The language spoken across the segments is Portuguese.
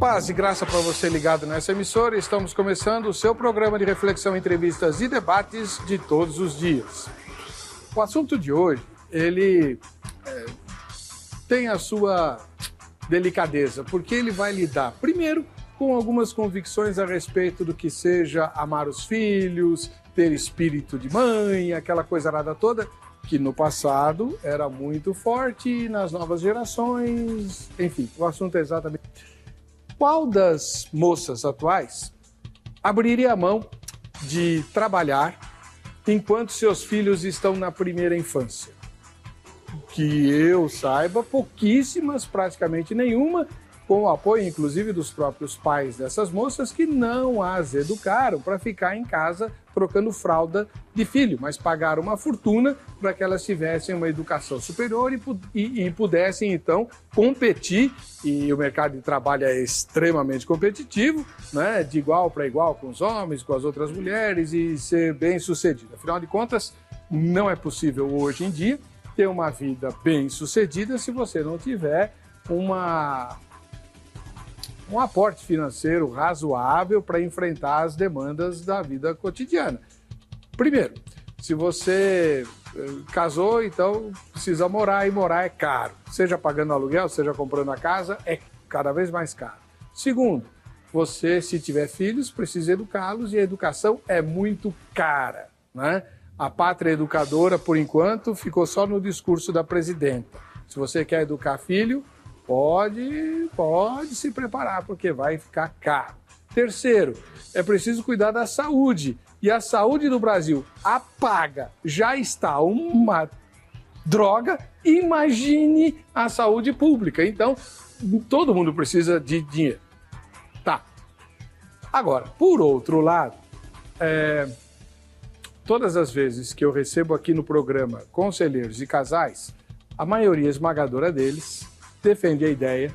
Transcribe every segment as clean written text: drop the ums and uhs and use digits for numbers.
Paz e graça para você ligado nessa emissora. Estamos começando o seu programa de reflexão, entrevistas e debates de todos os dias. O assunto de hoje, ele tem a sua delicadeza, porque ele vai lidar, primeiro, com algumas convicções a respeito do que seja amar os filhos, ter espírito de mãe, aquela coisa arada toda, que no passado era muito forte, nas novas gerações, enfim, o assunto é exatamente... Qual das moças atuais abriria a mão de trabalhar enquanto seus filhos estão na primeira infância? Que eu saiba, pouquíssimas, praticamente nenhuma, com o apoio inclusive dos próprios pais dessas moças que não as educaram para ficar em casa trocando fralda de filho, mas pagaram uma fortuna para que elas tivessem uma educação superior e pudessem então competir, e o mercado de trabalho é extremamente competitivo, né, de igual para igual com os homens, com as outras mulheres e ser bem sucedido. Afinal de contas, não é possível hoje em dia ter uma vida bem sucedida se você não tiver um aporte financeiro razoável para enfrentar as demandas da vida cotidiana. Primeiro, se você casou, então precisa morar, e morar é caro. Seja pagando aluguel, seja comprando a casa, é cada vez mais caro. Segundo, você, se tiver filhos, precisa educá-los e a educação é muito cara, né? A pátria educadora, por enquanto, ficou só no discurso da presidenta. Se você quer educar filho, pode se preparar, porque vai ficar caro. Terceiro, é preciso cuidar da saúde. E a saúde do Brasil, a paga, já está uma droga. Imagine a saúde pública. Então, todo mundo precisa de dinheiro. Tá. Agora, por outro lado, todas as vezes que eu recebo aqui no programa conselheiros e casais, a maioria esmagadora deles defende a ideia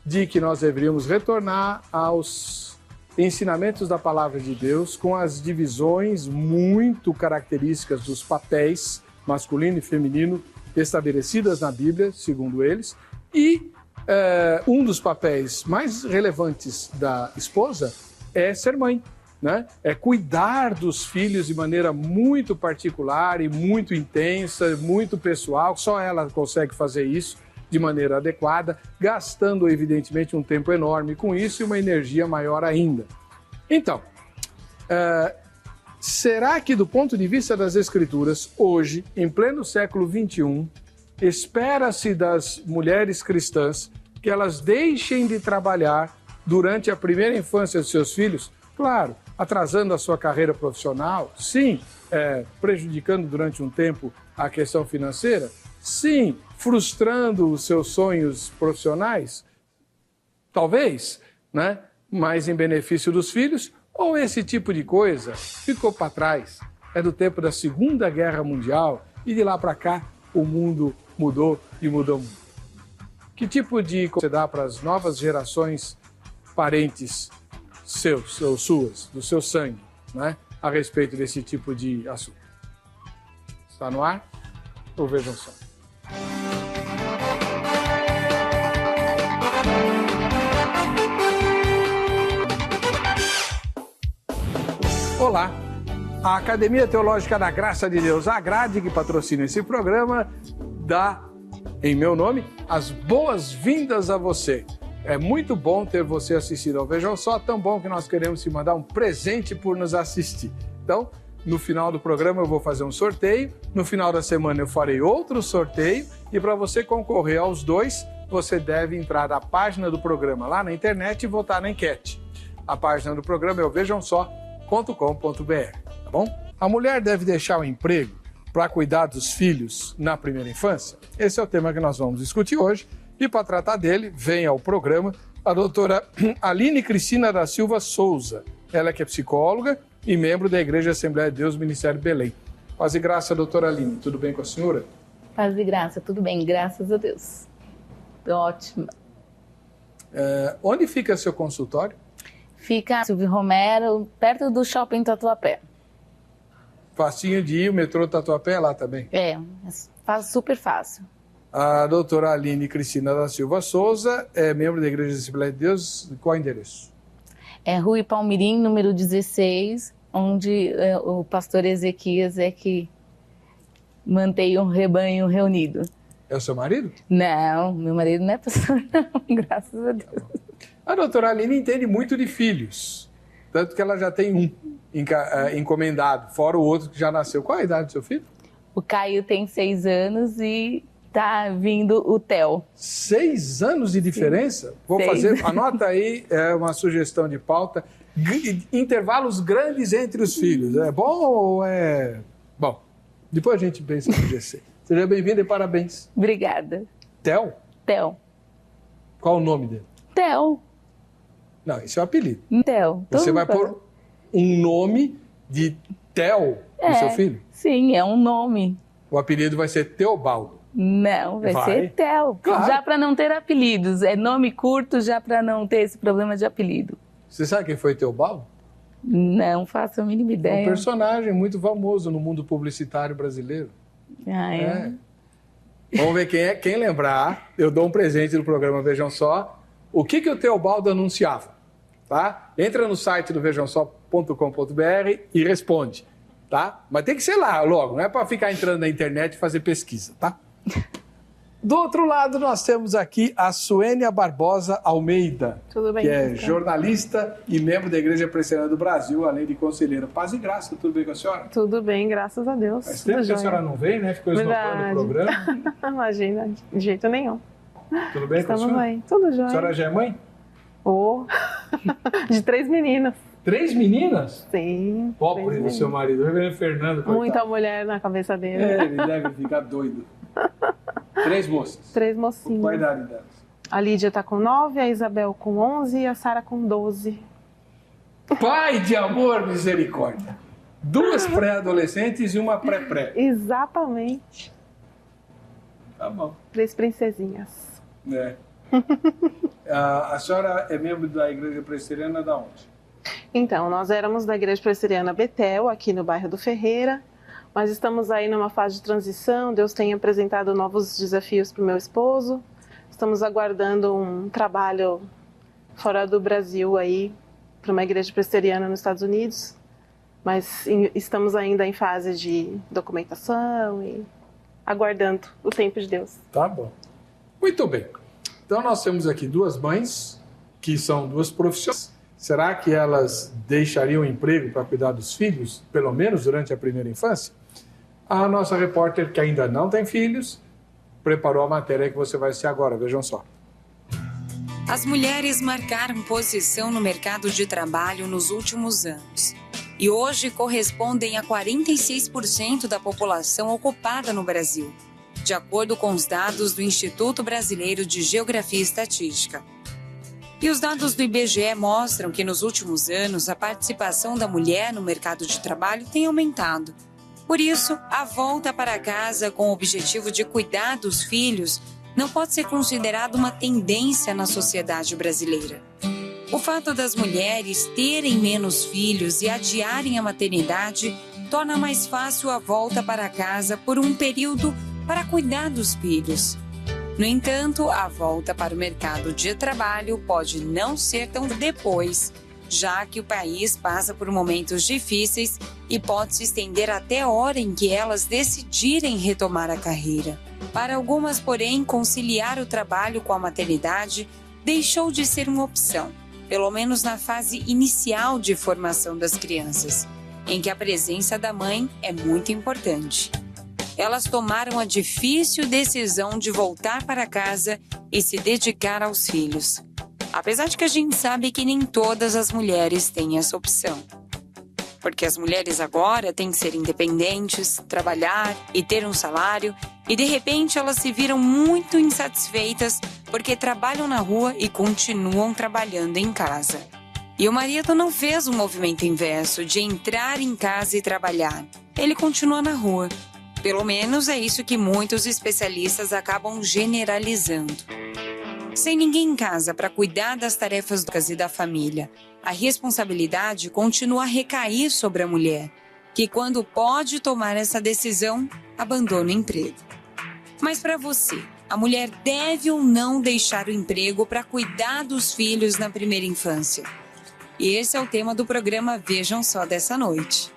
de que nós deveríamos retornar aos ensinamentos da Palavra de Deus com as divisões muito características dos papéis masculino e feminino estabelecidas na Bíblia, segundo eles, e um dos papéis mais relevantes da esposa é ser mãe, né? É cuidar dos filhos de maneira muito particular e muito intensa, muito pessoal, só ela consegue fazer isso de maneira adequada, gastando evidentemente um tempo enorme com isso e uma energia maior ainda. Então, será que do ponto de vista das Escrituras, hoje, em pleno século XXI, espera-se das mulheres cristãs que elas deixem de trabalhar durante a primeira infância de seus filhos? Claro, atrasando a sua carreira profissional, sim, prejudicando durante um tempo a questão financeira, sim, frustrando os seus sonhos profissionais, talvez, né? Mas em benefício dos filhos, ou esse tipo de coisa ficou para trás. É do tempo da Segunda Guerra Mundial e de lá para cá o mundo mudou e mudou muito. Que tipo de coisa você dá para as novas gerações parentes seus ou suas, do seu sangue, né? A respeito desse tipo de assunto? Está no ar? Ou vejam só. Olá! A Academia Teológica da Graça de Deus, a Grade, que patrocina esse programa, dá, em meu nome, as boas-vindas a você. É muito bom ter você assistido ao Vejam Só, tão bom que nós queremos te mandar um presente por nos assistir. Então, no final do programa eu vou fazer um sorteio, no final da semana eu farei outro sorteio e para você concorrer aos dois, você deve entrar na página do programa lá na internet e votar na enquete. A página do programa é o vejamsó.com.br, tá bom? A mulher deve deixar o emprego para cuidar dos filhos na primeira infância? Esse é o tema que nós vamos discutir hoje e para tratar dele, vem ao programa a doutora Aline Cristina da Silva Souza. Ela que é psicóloga e membro da Igreja Assembleia de Deus, Ministério Belém. Paz e graça, doutora Aline, tudo bem com a senhora? Paz e graça, tudo bem, graças a Deus. Ótimo. Onde fica seu consultório? Fica Silvio Romero, perto do Shopping Tatuapé. Facinho de ir, o metrô Tatuapé é lá também? É, super fácil. A doutora Aline Cristina da Silva Souza é membro da Igreja Assembleia de Deus. Qual é o endereço? É Rua Palmirim, número 16, onde o pastor Ezequias é que mantém um rebanho reunido. É o seu marido? Não, meu marido não é pastor, não, graças a Deus. A doutora Aline entende muito de filhos, tanto que ela já tem um encomendado, fora o outro que já nasceu. Qual a idade do seu filho? O Caio tem 6 anos e tá vindo o Theo. 6 anos de diferença? Sim. Vou 6. fazer, anota aí, uma sugestão de pauta. Intervalos grandes entre os filhos. É bom ou é... Bom, depois a gente pensa no GC. Seja bem-vindo e parabéns. Obrigada. Theo? Theo. Qual o nome dele? Theo. Não, esse é o apelido. Theo. Você vai pôr um nome de Theo no seu filho? Sim, é um nome. O apelido vai ser Teobaldo. Não, vai ser Theo. Claro. Já para não ter apelidos. É nome curto já para não ter esse problema de apelido. Você sabe quem foi Teobaldo? Não faço a mínima ideia. Um personagem muito famoso no mundo publicitário brasileiro. Ah, é? Vamos ver quem é. Quem lembrar, eu dou um presente do programa Vejam Só. O que o Teobaldo anunciava? Tá? Entra no site do vejamsó.com.br e responde. Tá? Mas tem que ser lá logo, não é para ficar entrando na internet e fazer pesquisa, tá? Do outro lado, nós temos aqui a Suênia Barbosa Almeida, Tudo bem, que é jornalista e membro da Igreja Presbiteriana do Brasil, além de conselheira. Paz e graça, tudo bem com a senhora? Tudo bem, graças a Deus. Faz tempo que a senhora não vem, né? Ficou esnobando o programa. Imagina, de jeito nenhum. Tudo bem com a senhora? Estamos bem, tudo jóia. A senhora já é mãe? De 3 meninas. 3 meninas? Sim. Pobre do seu marido, o reverendo Fernando. Coitado. Muita mulher na cabeça dele. Ele deve ficar doido. 3 moças. 3 mocinhas. Qual a idade delas? A Lídia tá com 9, a Isabel com 11 e a Sara com 12. Pai de amor, misericórdia. 2 pré-adolescentes e uma pré-pré. Exatamente. Tá bom. 3 princesinhas. É. A senhora é membro da Igreja Presbiteriana da onde? Então, nós éramos da Igreja Presbiteriana Betel, aqui no bairro do Ferreira, mas estamos aí numa fase de transição. Deus tem apresentado novos desafios para o meu esposo. Estamos aguardando um trabalho fora do Brasil aí, para uma igreja presbiteriana nos Estados Unidos, mas estamos ainda em fase de documentação e aguardando o tempo de Deus. Tá bom. Muito bem. Então nós temos aqui 2 mães, que são 2 profissionais. Será que elas deixariam o emprego para cuidar dos filhos, pelo menos durante a primeira infância? A nossa repórter, que ainda não tem filhos, preparou a matéria que você vai assistir agora. Vejam só. As mulheres marcaram posição no mercado de trabalho nos últimos anos e hoje correspondem a 46% da população ocupada no Brasil, de acordo com os dados do Instituto Brasileiro de Geografia e Estatística. E os dados do IBGE mostram que nos últimos anos a participação da mulher no mercado de trabalho tem aumentado. Por isso, a volta para casa com o objetivo de cuidar dos filhos não pode ser considerado uma tendência na sociedade brasileira. O fato das mulheres terem menos filhos e adiarem a maternidade torna mais fácil a volta para casa por um período para cuidar dos filhos. No entanto, a volta para o mercado de trabalho pode não ser tão depois, já que o país passa por momentos difíceis e pode se estender até a hora em que elas decidirem retomar a carreira. Para algumas, porém, conciliar o trabalho com a maternidade deixou de ser uma opção, pelo menos na fase inicial de formação das crianças, em que a presença da mãe é muito importante. Elas tomaram a difícil decisão de voltar para casa e se dedicar aos filhos. Apesar de que a gente sabe que nem todas as mulheres têm essa opção. Porque as mulheres agora têm que ser independentes, trabalhar e ter um salário, e de repente elas se viram muito insatisfeitas porque trabalham na rua e continuam trabalhando em casa. E o marido não fez o movimento inverso de entrar em casa e trabalhar. Ele continua na rua. Pelo menos é isso que muitos especialistas acabam generalizando. Sem ninguém em casa para cuidar das tarefas da casa e da família, a responsabilidade continua a recair sobre a mulher, que quando pode tomar essa decisão, abandona o emprego. Mas para você, A mulher deve ou não deixar o emprego para cuidar dos filhos na primeira infância? E esse é o tema do programa Vejam Só dessa noite.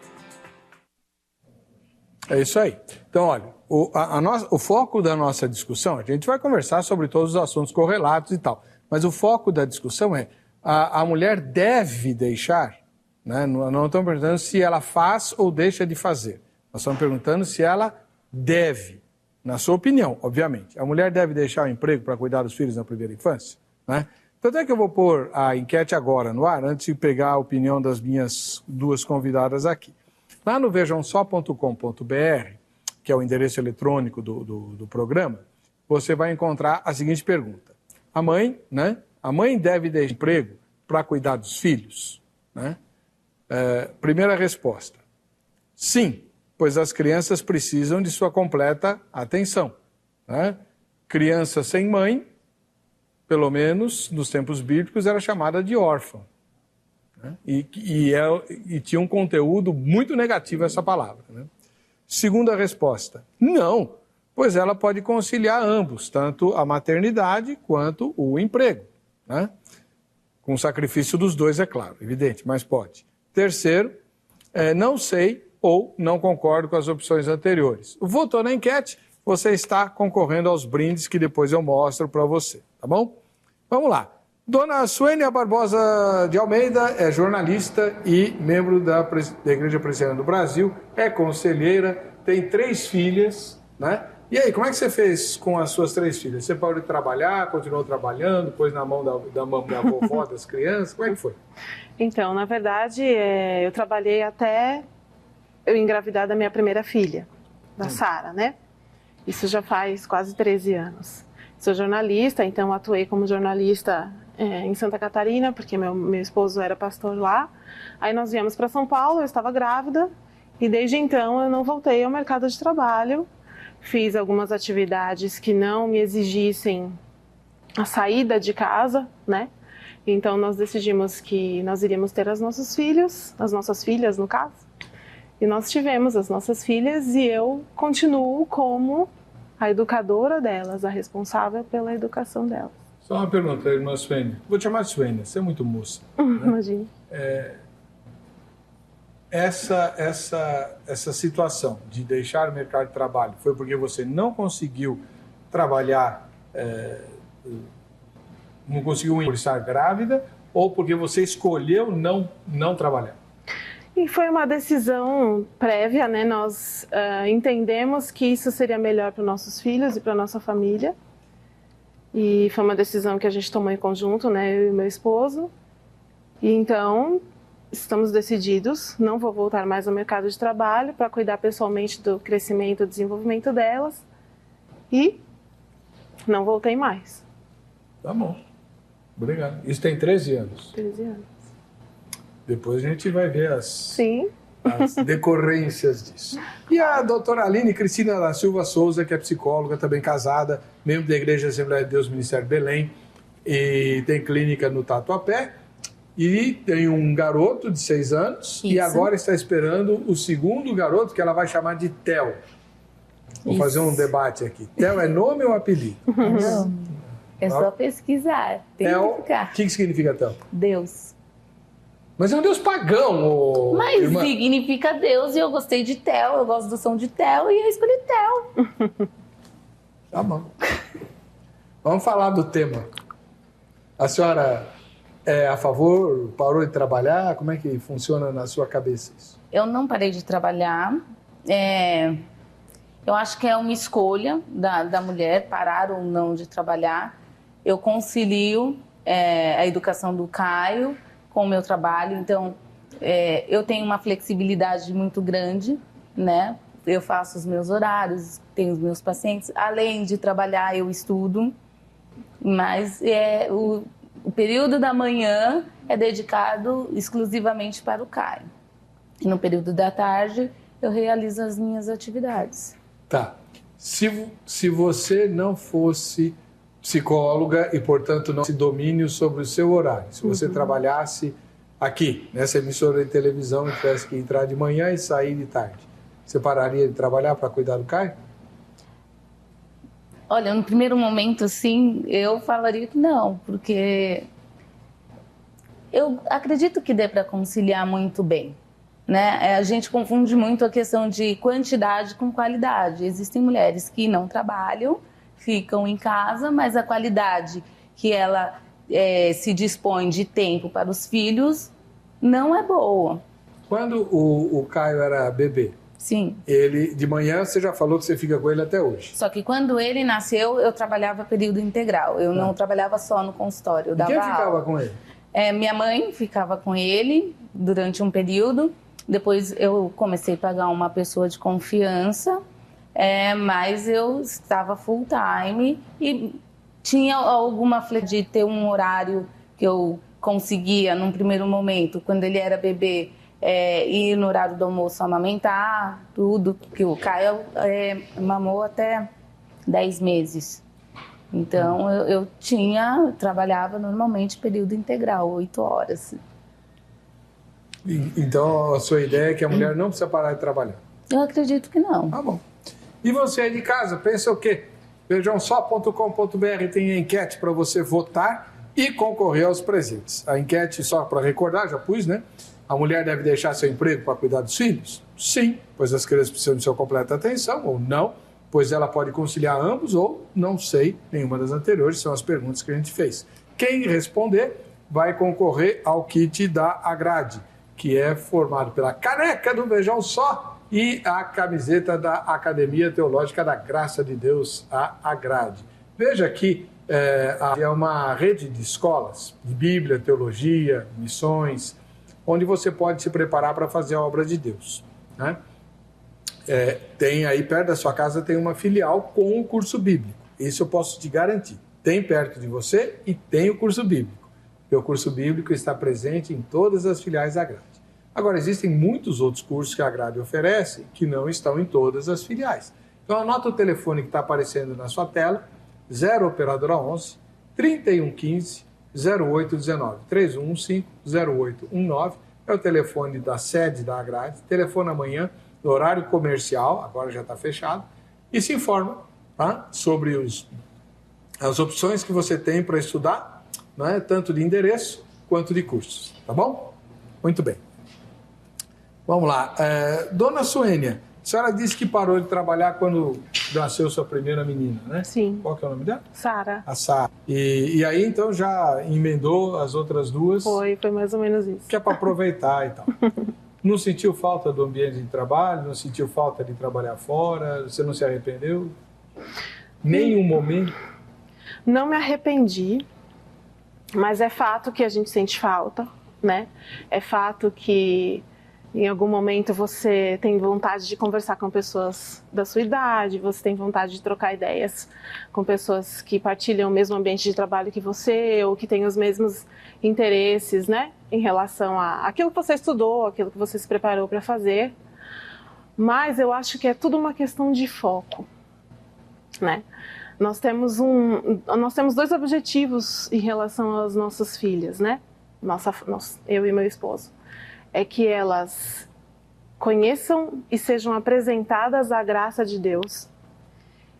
É isso aí. Então, olha, o foco da nossa discussão, a gente vai conversar sobre todos os assuntos correlatos e tal, mas o foco da discussão é a mulher deve deixar, né? Não estamos perguntando se ela faz ou deixa de fazer. Nós estamos perguntando se ela deve, na sua opinião, obviamente. A mulher deve deixar o emprego para cuidar dos filhos na primeira infância, né? Tanto é que eu vou pôr a enquete agora no ar, antes de pegar a opinião das minhas duas convidadas aqui. Lá no vejamsó.com.br, que é o endereço eletrônico do programa, você vai encontrar a seguinte pergunta. A mãe, né? A mãe deve deixar emprego para cuidar dos filhos? Né? Primeira resposta. Sim, pois as crianças precisam de sua completa atenção. Né? Criança sem mãe, pelo menos nos tempos bíblicos, era chamada de órfã. Né? E tinha um conteúdo muito negativo essa palavra. Né? Segunda resposta, não, pois ela pode conciliar ambos, tanto a maternidade quanto o emprego. Né? Com o sacrifício dos dois, é claro, evidente, mas pode. Terceiro, não sei ou não concordo com as opções anteriores. Votou na enquete, você está concorrendo aos brindes que depois eu mostro para você, tá bom? Vamos lá. Dona Suênia Barbosa de Almeida é jornalista e membro da Igreja Presbiteriana do Brasil, é conselheira, tem 3 filhas, né? E aí, como é que você fez com as suas 3 filhas? Você parou de trabalhar, continuou trabalhando, pôs na mão da vovó das crianças? Como é que foi? Então, na verdade, eu trabalhei até eu engravidar da minha primeira filha, da Sara, né? Isso já faz quase 13 anos. Sou jornalista, então atuei como jornalista em Santa Catarina, porque meu esposo era pastor lá. Aí nós viemos para São Paulo, eu estava grávida, e desde então eu não voltei ao mercado de trabalho. Fiz algumas atividades que não me exigissem a saída de casa, né? Então nós decidimos que nós iríamos ter os nossos filhos, as nossas filhas no caso, e nós tivemos as nossas filhas e eu continuo como a educadora delas, a responsável pela educação delas. Só uma pergunta, irmã Suênia. Vou te chamar de Suênia, você é muito moça. Né? Imagina. Essa situação de deixar o mercado de trabalho foi porque você não conseguiu trabalhar, não conseguiu por estar grávida, ou porque você escolheu não trabalhar? E foi uma decisão prévia, né? Nós entendemos que isso seria melhor para os nossos filhos e para a nossa família. E foi uma decisão que a gente tomou em conjunto, né? Eu e meu esposo. E então, estamos decididos, não vou voltar mais ao mercado de trabalho para cuidar pessoalmente do crescimento e desenvolvimento delas. E não voltei mais. Tá bom. Obrigado. Isso tem 13 anos? 13 anos. Depois a gente vai ver as decorrências disso. E a doutora Aline Cristina da Silva Souza, que é psicóloga, também casada, membro da Igreja Assembleia de Deus Ministério Belém, e tem clínica no Tatuapé, e tem um garoto de 6 anos, isso. E agora está esperando o segundo garoto, que ela vai chamar de Theo. Vou fazer um debate aqui. Theo é nome ou apelido? Não, é só pesquisar. Theo, o que significa Theo? Deus. Mas é um Deus pagão, Mas irmã. significa Deus e eu gostei de Theo, eu gosto do som de Theo e eu escolhi Theo. Tá bom. Vamos falar do tema. A senhora é a favor, parou de trabalhar? Como é que funciona na sua cabeça isso? Eu não parei de trabalhar. Eu acho que é uma escolha da mulher parar ou não de trabalhar. Eu concilio a educação do Caio com o meu trabalho, então eu tenho uma flexibilidade muito grande, né? Eu faço os meus horários, tenho os meus pacientes, além de trabalhar eu estudo, mas o período da manhã é dedicado exclusivamente para o Caio. E no período da tarde eu realizo as minhas atividades. Tá. Se você não fosse psicóloga e, portanto, não tivesse domínio sobre o seu horário, se você trabalhasse aqui, nessa emissora de televisão, e tivesse que entrar de manhã e sair de tarde, você pararia de trabalhar para cuidar do Caio? Olha, no primeiro momento, assim, eu falaria que não, porque eu acredito que dê para conciliar muito bem, né? A gente confunde muito a questão de quantidade com qualidade. Existem mulheres que não trabalham, ficam em casa, mas a qualidade que ela se dispõe de tempo para os filhos não é boa. Quando o Caio era bebê, Sim. ele, de manhã, você já falou que você fica com ele até hoje. Só que quando ele nasceu, eu trabalhava período integral. Eu não trabalhava só no consultório. Eu dava Quem ficava aula. com ele? Minha mãe ficava com ele durante um período. Depois eu comecei a pagar uma pessoa de confiança, mas eu estava full time e tinha alguma flexibilidade de ter um horário que eu conseguia, num primeiro momento, quando ele era bebê, ir no horário do almoço amamentar, tudo, porque o Caio mamou até 10 meses. Então, eu trabalhava normalmente período integral, 8 horas. Então, a sua ideia é que a mulher não precisa parar de trabalhar? Eu acredito que não. Tá bom. E você aí de casa, pensa o quê? Vejamsó.com.br tem a enquete para você votar e concorrer aos presentes. A enquete, só para recordar, já pus, né? A mulher deve deixar seu emprego para cuidar dos filhos? Sim, pois as crianças precisam de sua completa atenção, ou não, pois ela pode conciliar ambos, ou não sei, nenhuma das anteriores, são as perguntas que a gente fez. Quem responder vai concorrer ao kit da Agrade, que é formado pela caneca do Vejam Só e a camiseta da Academia Teológica da Graça de Deus, a Agrade. Veja que é uma rede de escolas de Bíblia, teologia, missões, onde você pode se preparar para fazer a obra de Deus, né? Tem aí perto da sua casa, tem uma filial com o curso bíblico. Isso eu posso te garantir. Tem perto de você e tem o curso bíblico. E o curso bíblico está presente em todas as filiais da Grade. Agora, existem muitos outros cursos que a Grade oferece que não estão em todas as filiais. Então, anota o telefone que está aparecendo na sua tela, 0 operadora 11 3115 0819 3115 0819. É o telefone da sede da Agrade. Telefone amanhã, no horário comercial, agora já está fechado, e se informa, tá, sobre as opções que você tem para estudar, né, tanto de endereço quanto de cursos. Tá bom? Muito bem. Vamos lá. Dona Suênia, a senhora disse que parou de trabalhar quando nasceu sua primeira menina, né? Sim. Qual que é o nome dela? Sara. A Sara. E aí, então, já emendou as outras duas? Foi mais ou menos isso. Que é para aproveitar e tal. Não sentiu falta do ambiente de trabalho? Não sentiu falta de trabalhar fora? Você não se arrependeu? Nenhum momento? Não me arrependi, mas é fato que a gente sente falta, né? É fato que em algum momento você tem vontade de conversar com pessoas da sua idade, você tem vontade de trocar ideias com pessoas que partilham o mesmo ambiente de trabalho que você, ou que têm os mesmos interesses, né? Em relação àquilo que você estudou, aquilo que você se preparou para fazer. Mas eu acho que é tudo uma questão de foco, né? Nós temos 2 objetivos em relação às nossas filhas, né? Eu e meu esposo. É que elas conheçam e sejam apresentadas à graça de Deus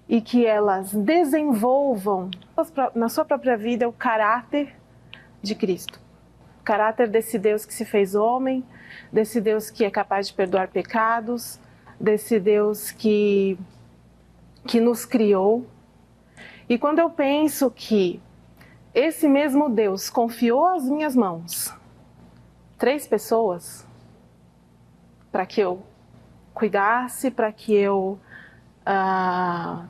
e que elas desenvolvam na sua própria vida o caráter de Cristo. O caráter desse Deus que se fez homem, desse Deus que é capaz de perdoar pecados, desse Deus que nos criou. E quando eu penso que esse mesmo Deus confiou às minhas mãos 3 pessoas para que eu cuidasse, para que eu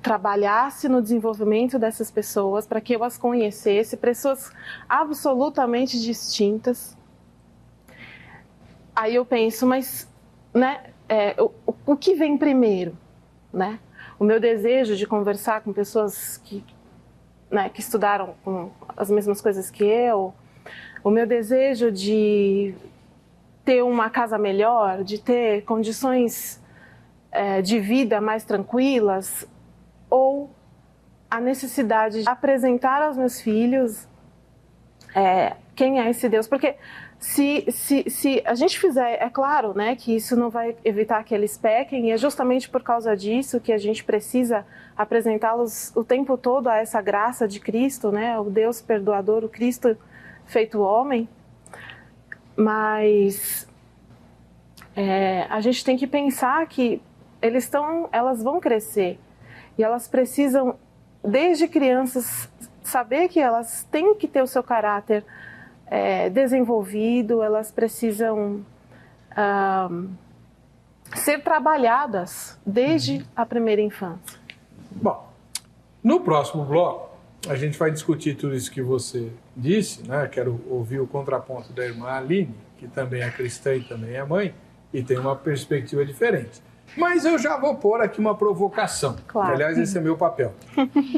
trabalhasse no desenvolvimento dessas pessoas, para que eu as conhecesse, pessoas absolutamente distintas. Aí eu penso, mas, né, o que vem primeiro, né? O meu desejo de conversar com pessoas que estudaram com as mesmas coisas que eu, o meu desejo de ter uma casa melhor, de ter condições de vida mais tranquilas, ou a necessidade de apresentar aos meus filhos quem é esse Deus. Porque se a gente fizer, é claro, né, que isso não vai evitar que eles pequem, e é justamente por causa disso que a gente precisa apresentá-los o tempo todo a essa graça de Cristo, né, o Deus perdoador, o Cristo feito homem. Mas a gente tem que pensar que elas vão crescer e elas precisam, desde crianças, saber que elas têm que ter o seu caráter desenvolvido, elas precisam ser trabalhadas desde a primeira infância. Bom, no próximo bloco, a gente vai discutir tudo isso que você disse, né? Quero ouvir o contraponto da irmã Aline, que também é cristã e também é mãe, e tem uma perspectiva diferente. Mas eu já vou pôr aqui uma provocação. Claro. Aliás, esse é meu papel.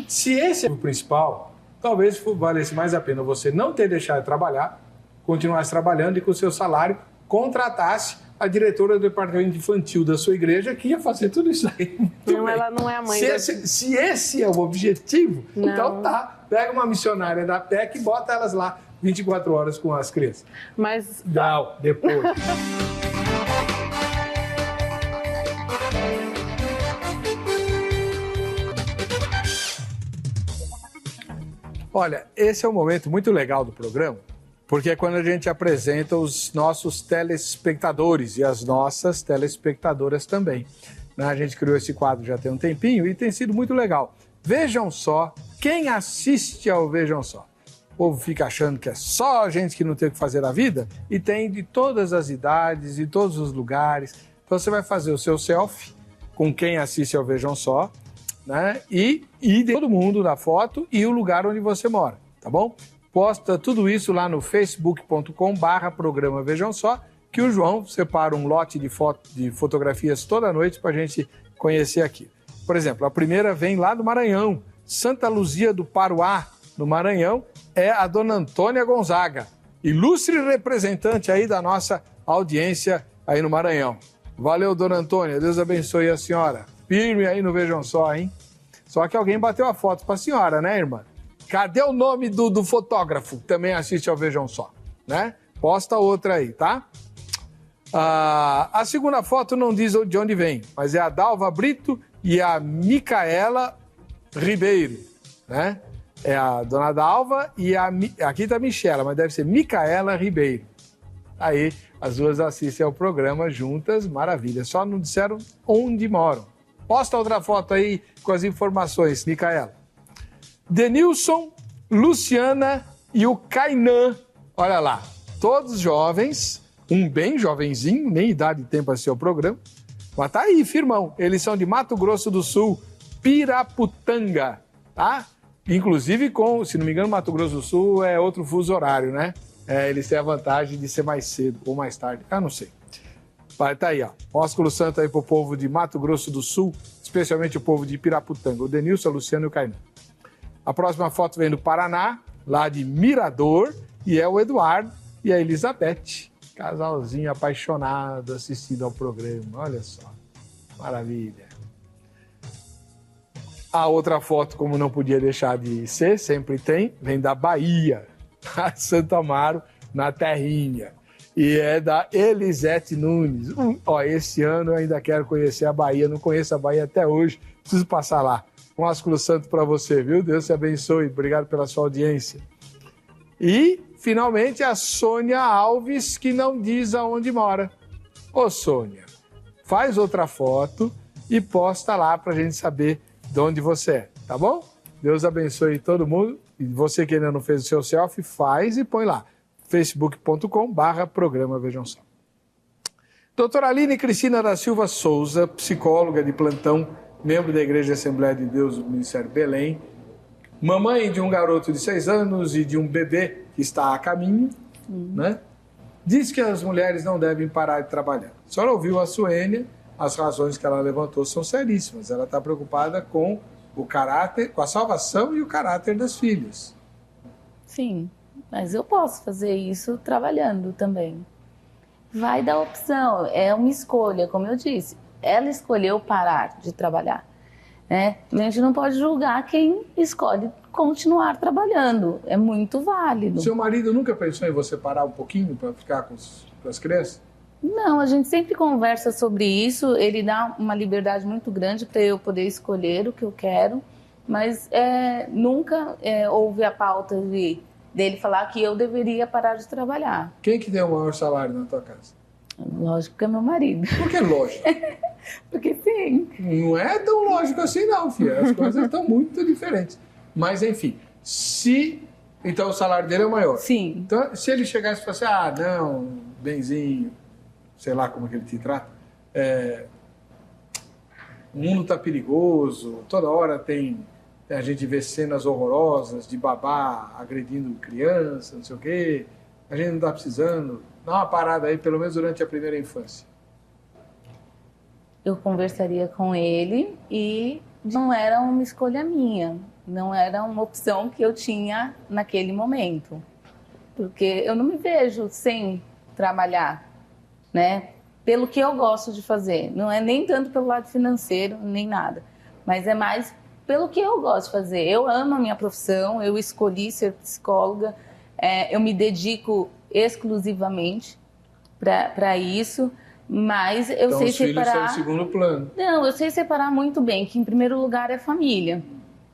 Se esse é o principal, talvez valesse mais a pena você não ter deixado de trabalhar, continuasse trabalhando e com o seu salário contratasse a diretora do departamento infantil da sua igreja, que ia fazer tudo isso aí. Não, ela não é a mãe. Se esse é o objetivo, não. Então tá. Pega uma missionária da PEC e bota elas lá 24 horas com as crianças. Mas... Não, depois. Olha, esse é um momento muito legal do programa, porque é quando a gente apresenta os nossos telespectadores e as nossas telespectadoras também. A gente criou esse quadro já tem um tempinho e tem sido muito legal. Vejam só, quem assiste ao Vejam Só. O povo fica achando que é só a gente que não tem o que fazer na vida, e tem de todas as idades, de todos os lugares. Então você vai fazer o seu selfie com quem assiste ao Vejam Só, né? E de todo mundo na foto e o lugar onde você mora, tá bom? Posta tudo isso lá no facebook.com/programa Vejam Só, que o João separa um lote de fotografias toda noite para a gente conhecer aqui. Por exemplo, a primeira vem lá do Maranhão, Santa Luzia do Paruá, no Maranhão, é a dona Antônia Gonzaga, ilustre representante aí da nossa audiência aí no Maranhão. Valeu, dona Antônia, Deus abençoe a senhora. Firme aí no Vejam Só, hein? Só que alguém bateu a foto para a senhora, né, irmã? Cadê o nome do fotógrafo que também assiste ao Vejam Só, né? Posta outra aí, tá? A segunda foto não diz de onde vem, mas é a Dalva Brito e a Micaela Ribeiro, né? É a dona Dalva e aqui tá a Michela, mas deve ser Micaela Ribeiro. Aí, as duas assistem ao programa juntas, maravilha. Só não disseram onde moram. Posta outra foto aí com as informações, Micaela. Denilson, Luciana e o Kainan. Olha lá, todos jovens, um bem jovenzinho, nem idade tem para ser o programa. Mas tá aí, firmão. Eles são de Mato Grosso do Sul, Piraputanga, tá? Inclusive se não me engano, Mato Grosso do Sul é outro fuso horário, né? Eles têm a vantagem de ser mais cedo ou mais tarde. Não sei. Tá aí, ó. Ósculo santo aí pro povo de Mato Grosso do Sul, especialmente o povo de Piraputanga. O Denilson, o Luciano e o Kainan. A próxima foto vem do Paraná, lá de Mirador, e é o Eduardo e a Elizabeth. Casalzinho apaixonado assistindo ao programa. Olha só. Maravilha. A outra foto, como não podia deixar de ser, sempre tem, vem da Bahia, Santo Amaro, na terrinha. E é da Elisete Nunes. Esse ano eu ainda quero conhecer a Bahia, não conheço a Bahia até hoje, preciso passar lá. Um ósculo santo para você, viu? Deus te abençoe, obrigado pela sua audiência. E, finalmente, a Sônia Alves, que não diz aonde mora. Ô, Sônia, faz outra foto e posta lá para a gente saber de onde você é, tá bom? Deus abençoe todo mundo. E você que ainda não fez o seu selfie, faz e põe lá. facebook.com/programa Vejam Só. Doutora Aline Cristina da Silva Souza, psicóloga de plantão, membro da Igreja Assembleia de Deus do Ministério Belém, mamãe de um garoto de 6 anos e de um bebê que está a caminho, né? Diz que as mulheres não devem parar de trabalhar. A senhora ouviu a Suênia, as razões que ela levantou são seríssimas. Ela está preocupada com o caráter, com a salvação e o caráter das filhas. Sim, mas eu posso fazer isso trabalhando também. Vai dar opção, é uma escolha, como eu disse. Ela escolheu parar de trabalhar, né? A gente não pode julgar quem escolhe continuar trabalhando. É muito válido. Seu marido nunca pensou em você parar um pouquinho para ficar com as crianças? Não, a gente sempre conversa sobre isso. Ele dá uma liberdade muito grande para eu poder escolher o que eu quero, mas nunca houve a pauta dele falar que eu deveria parar de trabalhar. Quem que tem o maior salário na tua casa? Lógico que é meu marido. Por que lógico? Porque sim. Não é tão lógico assim não, filha. As coisas estão muito diferentes. Mas, enfim, então o salário dele é o maior. Sim. Então, se ele chegasse e falasse, não, benzinho, sei lá como é que ele te trata, o mundo tá perigoso, toda hora a gente vê cenas horrorosas de babá agredindo criança, não sei o quê, a gente não tá precisando, dá uma parada aí, pelo menos durante a primeira infância. Eu conversaria com ele e não era uma escolha minha, não era uma opção que eu tinha naquele momento, porque eu não me vejo sem trabalhar, né? Pelo que eu gosto de fazer, não é nem tanto pelo lado financeiro, nem nada, mas é mais pelo que eu gosto de fazer. Eu amo a minha profissão, eu escolhi ser psicóloga, eu me dedico exclusivamente para isso, mas eu então, sei os filhos separar... são em segundo plano. Não, eu sei separar muito bem, que em primeiro lugar é família,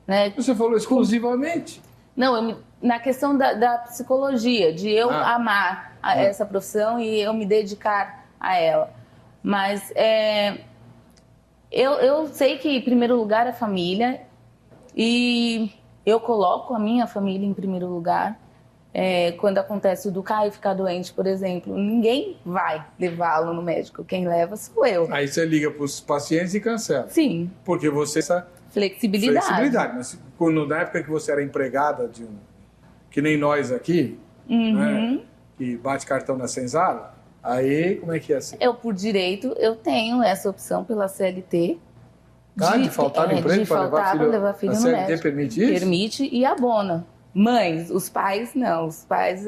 né? Você falou exclusivamente? Não, na questão da psicologia, de eu amar essa profissão e eu me dedicar a ela. Mas eu sei que em primeiro lugar é família e eu coloco a minha família em primeiro lugar. Quando acontece o do Caio ficar doente, por exemplo, ninguém vai levá-lo no médico. Quem leva sou eu. Aí você liga para os pacientes e cancela. Sim. Porque você... Flexibilidade. Mas na época que você era empregada que nem nós aqui, né, que bate cartão na senzala, aí como é que é assim? Por direito, eu tenho essa opção pela CLT. De faltar no emprego para levar filho no médico? A CLT permite isso? Permite e abona. Mães, os pais não. Os pais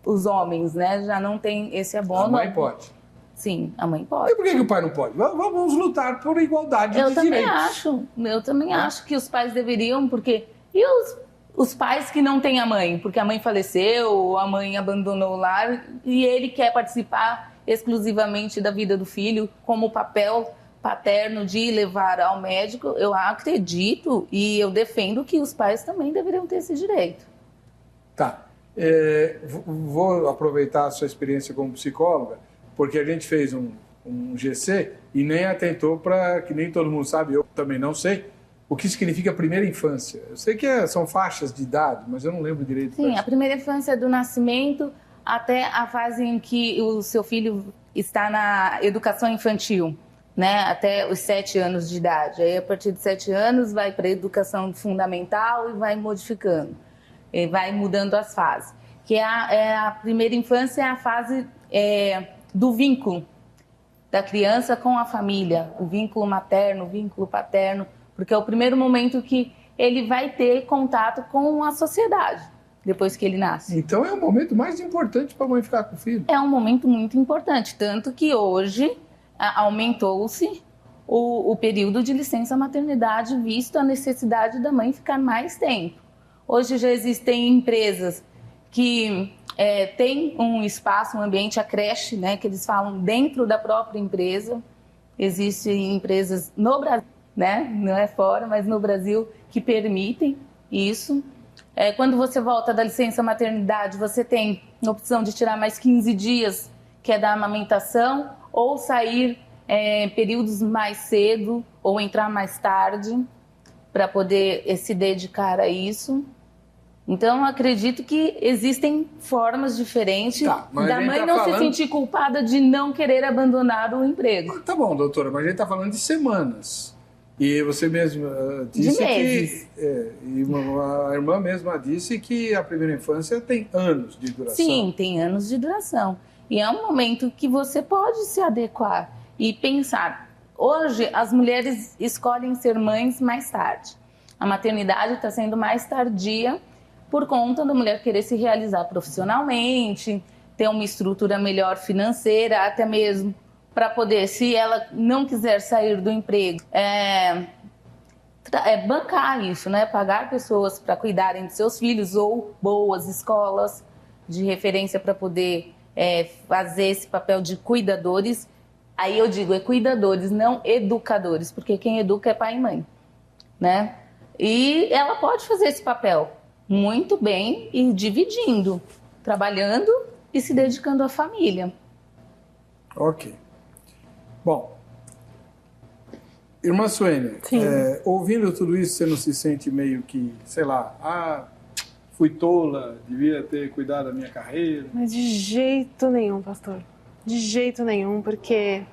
os homens, né, já não tem esse abono. A mãe pode? Sim, a mãe pode. E por que o pai não pode? Vamos lutar por igualdade de direitos. Eu também acho que os pais deveriam, porque... E os pais que não têm a mãe? Porque a mãe faleceu, ou a mãe abandonou o lar, e ele quer participar exclusivamente da vida do filho, como papel paterno de levar ao médico. Eu acredito e eu defendo que os pais também deveriam ter esse direito. Tá. Vou aproveitar a sua experiência como psicóloga, porque a gente fez um GC e nem atentou para, que nem todo mundo sabe, eu também não sei, o que significa primeira infância. Eu sei que são faixas de idade, mas eu não lembro direito. Sim, a primeira infância é do nascimento até a fase em que o seu filho está na educação infantil, né? Até os 7 anos de idade. Aí, a partir de 7 anos, vai para a educação fundamental e vai modificando, e vai mudando as fases. Que a primeira infância é a fase do vínculo da criança com a família, o vínculo materno, o vínculo paterno, porque é o primeiro momento que ele vai ter contato com a sociedade, depois que ele nasce. Então é o momento mais importante para a mãe ficar com o filho. É um momento muito importante, tanto que hoje aumentou-se o período de licença maternidade, visto a necessidade da mãe ficar mais tempo. Hoje já existem empresas que tem um espaço, um ambiente, a creche, né, que eles falam dentro da própria empresa. Existem empresas no Brasil, né, não é fora, mas no Brasil, que permitem isso. Quando você volta da licença maternidade, você tem a opção de tirar mais 15 dias, que é da amamentação, ou sair períodos mais cedo, ou entrar mais tarde, para poder se dedicar a isso. Então, eu acredito que existem formas diferentes da mãe não se sentir culpada de não querer abandonar o emprego. Tá bom, doutora, mas a gente está falando de semanas. E você mesma disse de meses. E a irmã mesma disse que a primeira infância tem anos de duração. Sim, tem anos de duração. E é um momento que você pode se adequar e pensar. Hoje, as mulheres escolhem ser mães mais tarde. A maternidade está sendo mais tardia, por conta da mulher querer se realizar profissionalmente, ter uma estrutura melhor financeira, até mesmo para poder, se ela não quiser sair do emprego, bancar isso, né? Pagar pessoas para cuidarem de seus filhos ou boas escolas de referência para poder fazer esse papel de cuidadores. Aí eu digo, cuidadores, não educadores, porque quem educa é pai e mãe, né? E ela pode fazer esse papel muito bem e dividindo, trabalhando e se dedicando à família. Ok. Bom, irmã Suênia, ouvindo tudo isso, você não se sente meio que, sei lá, fui tola, devia ter cuidado da minha carreira? Mas de jeito nenhum, pastor. De jeito nenhum, porque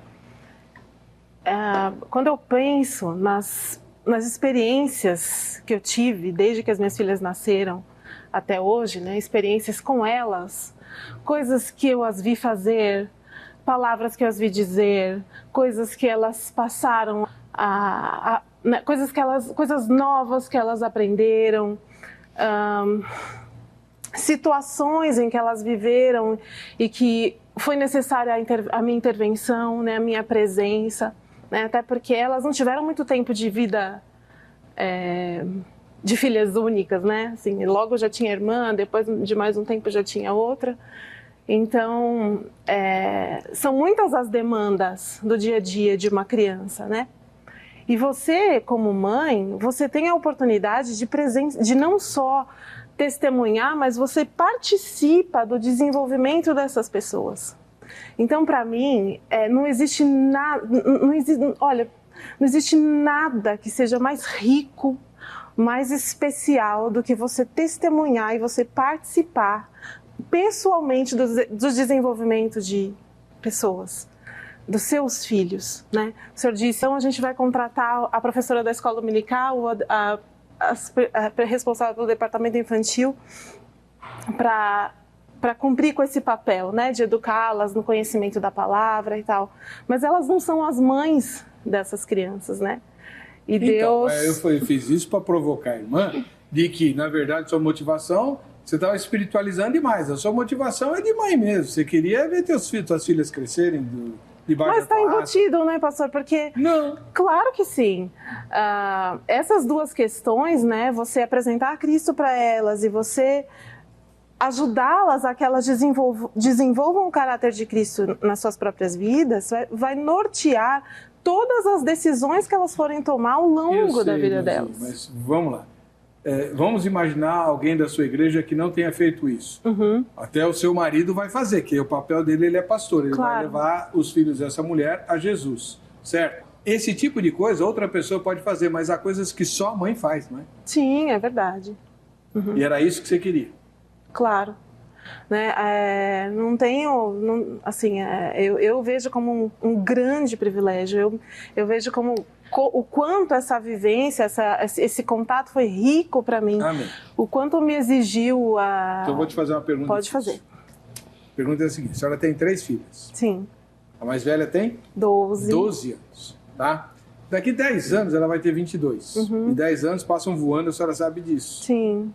quando eu penso nas experiências que eu tive desde que as minhas filhas nasceram até hoje, né, experiências com elas, coisas que eu as vi fazer, palavras que eu as vi dizer, coisas que elas passaram, né, coisas novas que elas aprenderam, situações em que elas viveram e que foi necessária a minha intervenção, né, a minha presença, né, até porque elas não tiveram muito tempo de vida de filhas únicas, né? Assim, logo já tinha irmã, depois de mais um tempo já tinha outra. Então, são muitas as demandas do dia a dia de uma criança, né? E você, como mãe, você tem a oportunidade de não só testemunhar, mas você participa do desenvolvimento dessas pessoas. Então, para mim, não existe nada que seja mais rico, mais especial do que você testemunhar e você participar pessoalmente do desenvolvimento de pessoas, dos seus filhos, né? O senhor disse, então a gente vai contratar a professora da escola dominical, a responsável pelo departamento infantil, para cumprir com esse papel, né, de educá-las no conhecimento da palavra e tal. Mas elas não são as mães dessas crianças, né? E então, Deus... eu fiz isso para provocar a irmã de que, na verdade, sua motivação, você estava espiritualizando demais. A sua motivação é de mãe mesmo. Você queria ver suas filhas crescerem debaixo Mas está embutido, né, pastor? Porque... Não. Claro que sim. Essas duas questões, né, você apresentar a Cristo para elas e você ajudá-las a que elas desenvolvam o caráter de Cristo nas suas próprias vidas, vai nortear todas as decisões que elas forem tomar ao longo da vida delas. Mas vamos lá. Vamos imaginar alguém da sua igreja que não tenha feito isso. Uhum. Até o seu marido vai fazer, que o papel dele ele é pastor. Ele vai levar os filhos dessa mulher a Jesus, certo? Esse tipo de coisa outra pessoa pode fazer, mas há coisas que só a mãe faz, não é? Sim, é verdade. Uhum. E era isso que você queria? Claro. Né? Não tenho... assim, eu vejo como um grande privilégio. Eu vejo como o quanto essa vivência, esse contato foi rico para mim. Amém. O quanto me exigiu a... Então eu vou te fazer uma pergunta. Pode fazer. A pergunta é a seguinte: a senhora tem 3 filhas. Sim. A mais velha tem? 12. 12 anos, tá? Daqui 10 anos ela vai ter 22. Uhum. E 10 anos passam voando, a senhora sabe disso. Sim.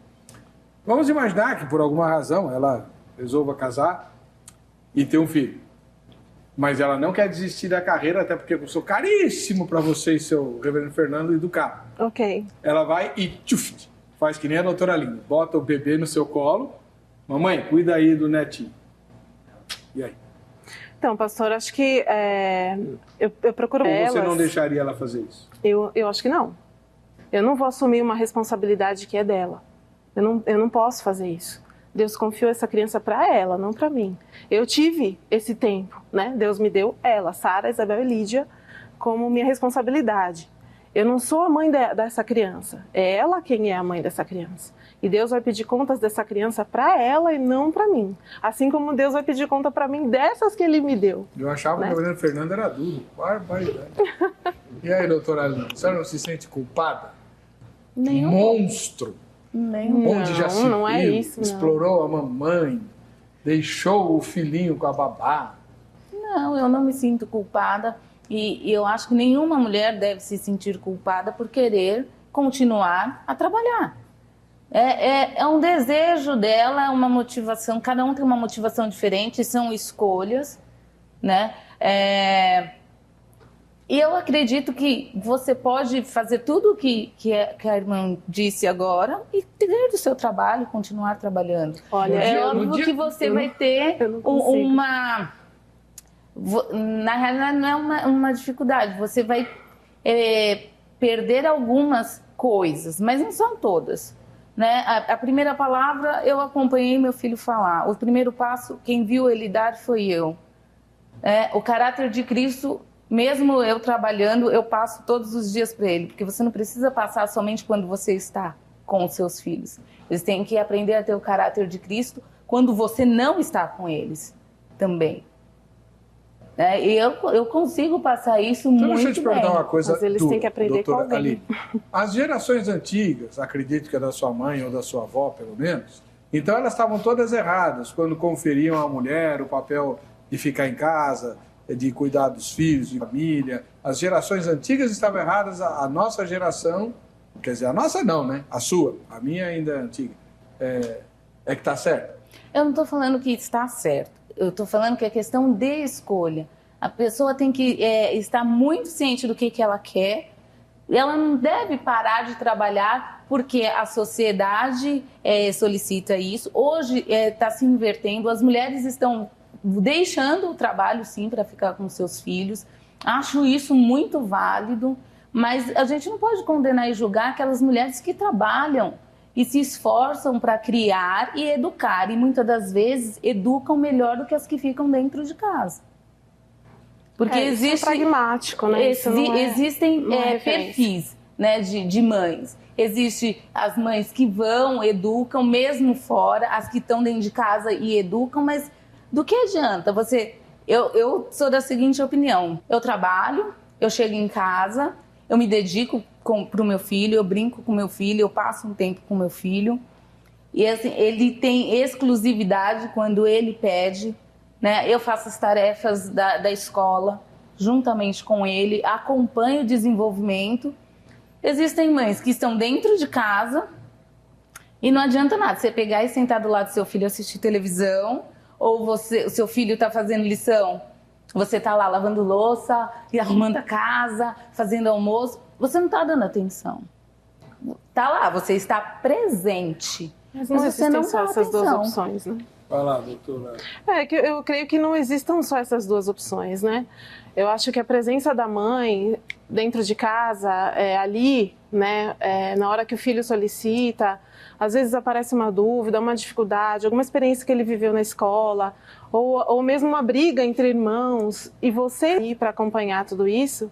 Vamos imaginar que por alguma razão ela resolva casar e ter um filho. Mas ela não quer desistir da carreira, até porque eu sou caríssimo para você e seu reverendo Fernando educar. Ok. Ela vai e faz que nem a doutora Linda. Bota o bebê no seu colo. Mamãe, cuida aí do netinho. E aí? Então, pastor, acho que eu procuro... Ou você não deixaria ela fazer isso? Eu acho que não. Eu não vou assumir uma responsabilidade que é dela. Eu não posso fazer isso. Deus confiou essa criança para ela, não para mim. Eu tive esse tempo, né? Deus me deu ela, Sara, Isabel e Lídia, como minha responsabilidade. Eu não sou a mãe dessa criança. É ela quem é a mãe dessa criança. E Deus vai pedir contas dessa criança para ela e não para mim. Assim como Deus vai pedir conta para mim dessas que Ele me deu. Eu achava que o reverendo Fernando era duro. Barbaridade. E aí, doutora Aline, a senhora não se sente culpada? Nenhum. Monstro. Onde já se não viu, é isso, não. Explorou a mamãe, deixou o filhinho com a babá. Não, eu não me sinto culpada e eu acho que nenhuma mulher deve se sentir culpada por querer continuar a trabalhar. É um desejo dela, uma motivação, cada um tem uma motivação diferente, são escolhas, né? E eu acredito que você pode fazer tudo que a irmã disse agora e ter do seu trabalho, continuar trabalhando. Olha, é óbvio que você vai ter uma... Na realidade, não é uma dificuldade. Você vai perder algumas coisas, mas não são todas. Né? A primeira palavra eu acompanhei meu filho falar. O primeiro passo, quem viu ele dar foi eu. O caráter de Cristo... Mesmo eu trabalhando, eu passo todos os dias para ele, porque você não precisa passar somente quando você está com os seus filhos. Eles têm que aprender a ter o caráter de Cristo quando você não está com eles também. E eu consigo passar isso muito bem. Deixa eu te perguntar uma coisa, mas eles têm que aprender com alguém. Aline. As gerações antigas, acredito que é da sua mãe ou da sua avó, pelo menos, então elas estavam todas erradas quando conferiam à mulher o papel de ficar em casa, de cuidar dos filhos, de família. As gerações antigas estavam erradas, a nossa geração, quer dizer, a nossa não, né? A sua, a minha ainda é antiga, é que está certo. Eu não estou falando que está certo, eu estou falando que é questão de escolha. A pessoa tem que estar muito ciente do que ela quer, ela não deve parar de trabalhar porque a sociedade solicita isso. Hoje está se invertendo, as mulheres estão deixando o trabalho, sim, para ficar com seus filhos. Acho isso muito válido, mas a gente não pode condenar e julgar aquelas mulheres que trabalham e se esforçam para criar e educar, e muitas das vezes educam melhor do que as que ficam dentro de casa. Porque existe... Isso é pragmático, né? Existem perfis, né, de mães. Existem as mães que vão, educam, mesmo fora, as que estão dentro de casa e educam, mas do que adianta você... Eu sou da seguinte opinião. Eu trabalho, eu chego em casa, eu me dedico para o meu filho, eu brinco com meu filho, eu passo um tempo com meu filho. E assim, ele tem exclusividade quando ele pede, né? Eu faço as tarefas da escola juntamente com ele, acompanho o desenvolvimento. Existem mães que estão dentro de casa e não adianta nada você pegar e sentar do lado do seu filho e assistir televisão, ou o seu filho está fazendo lição, você está lá lavando louça, e arrumando a casa, fazendo almoço, você não está dando atenção. Está lá, você está presente. Mas não existem só essas duas opções, né? Vai lá, doutora. Eu creio que não existam só essas duas opções, né? Eu acho que a presença da mãe dentro de casa, ali, né, na hora que o filho solicita, às vezes aparece uma dúvida, uma dificuldade, alguma experiência que ele viveu na escola, ou mesmo uma briga entre irmãos, e você ir para acompanhar tudo isso,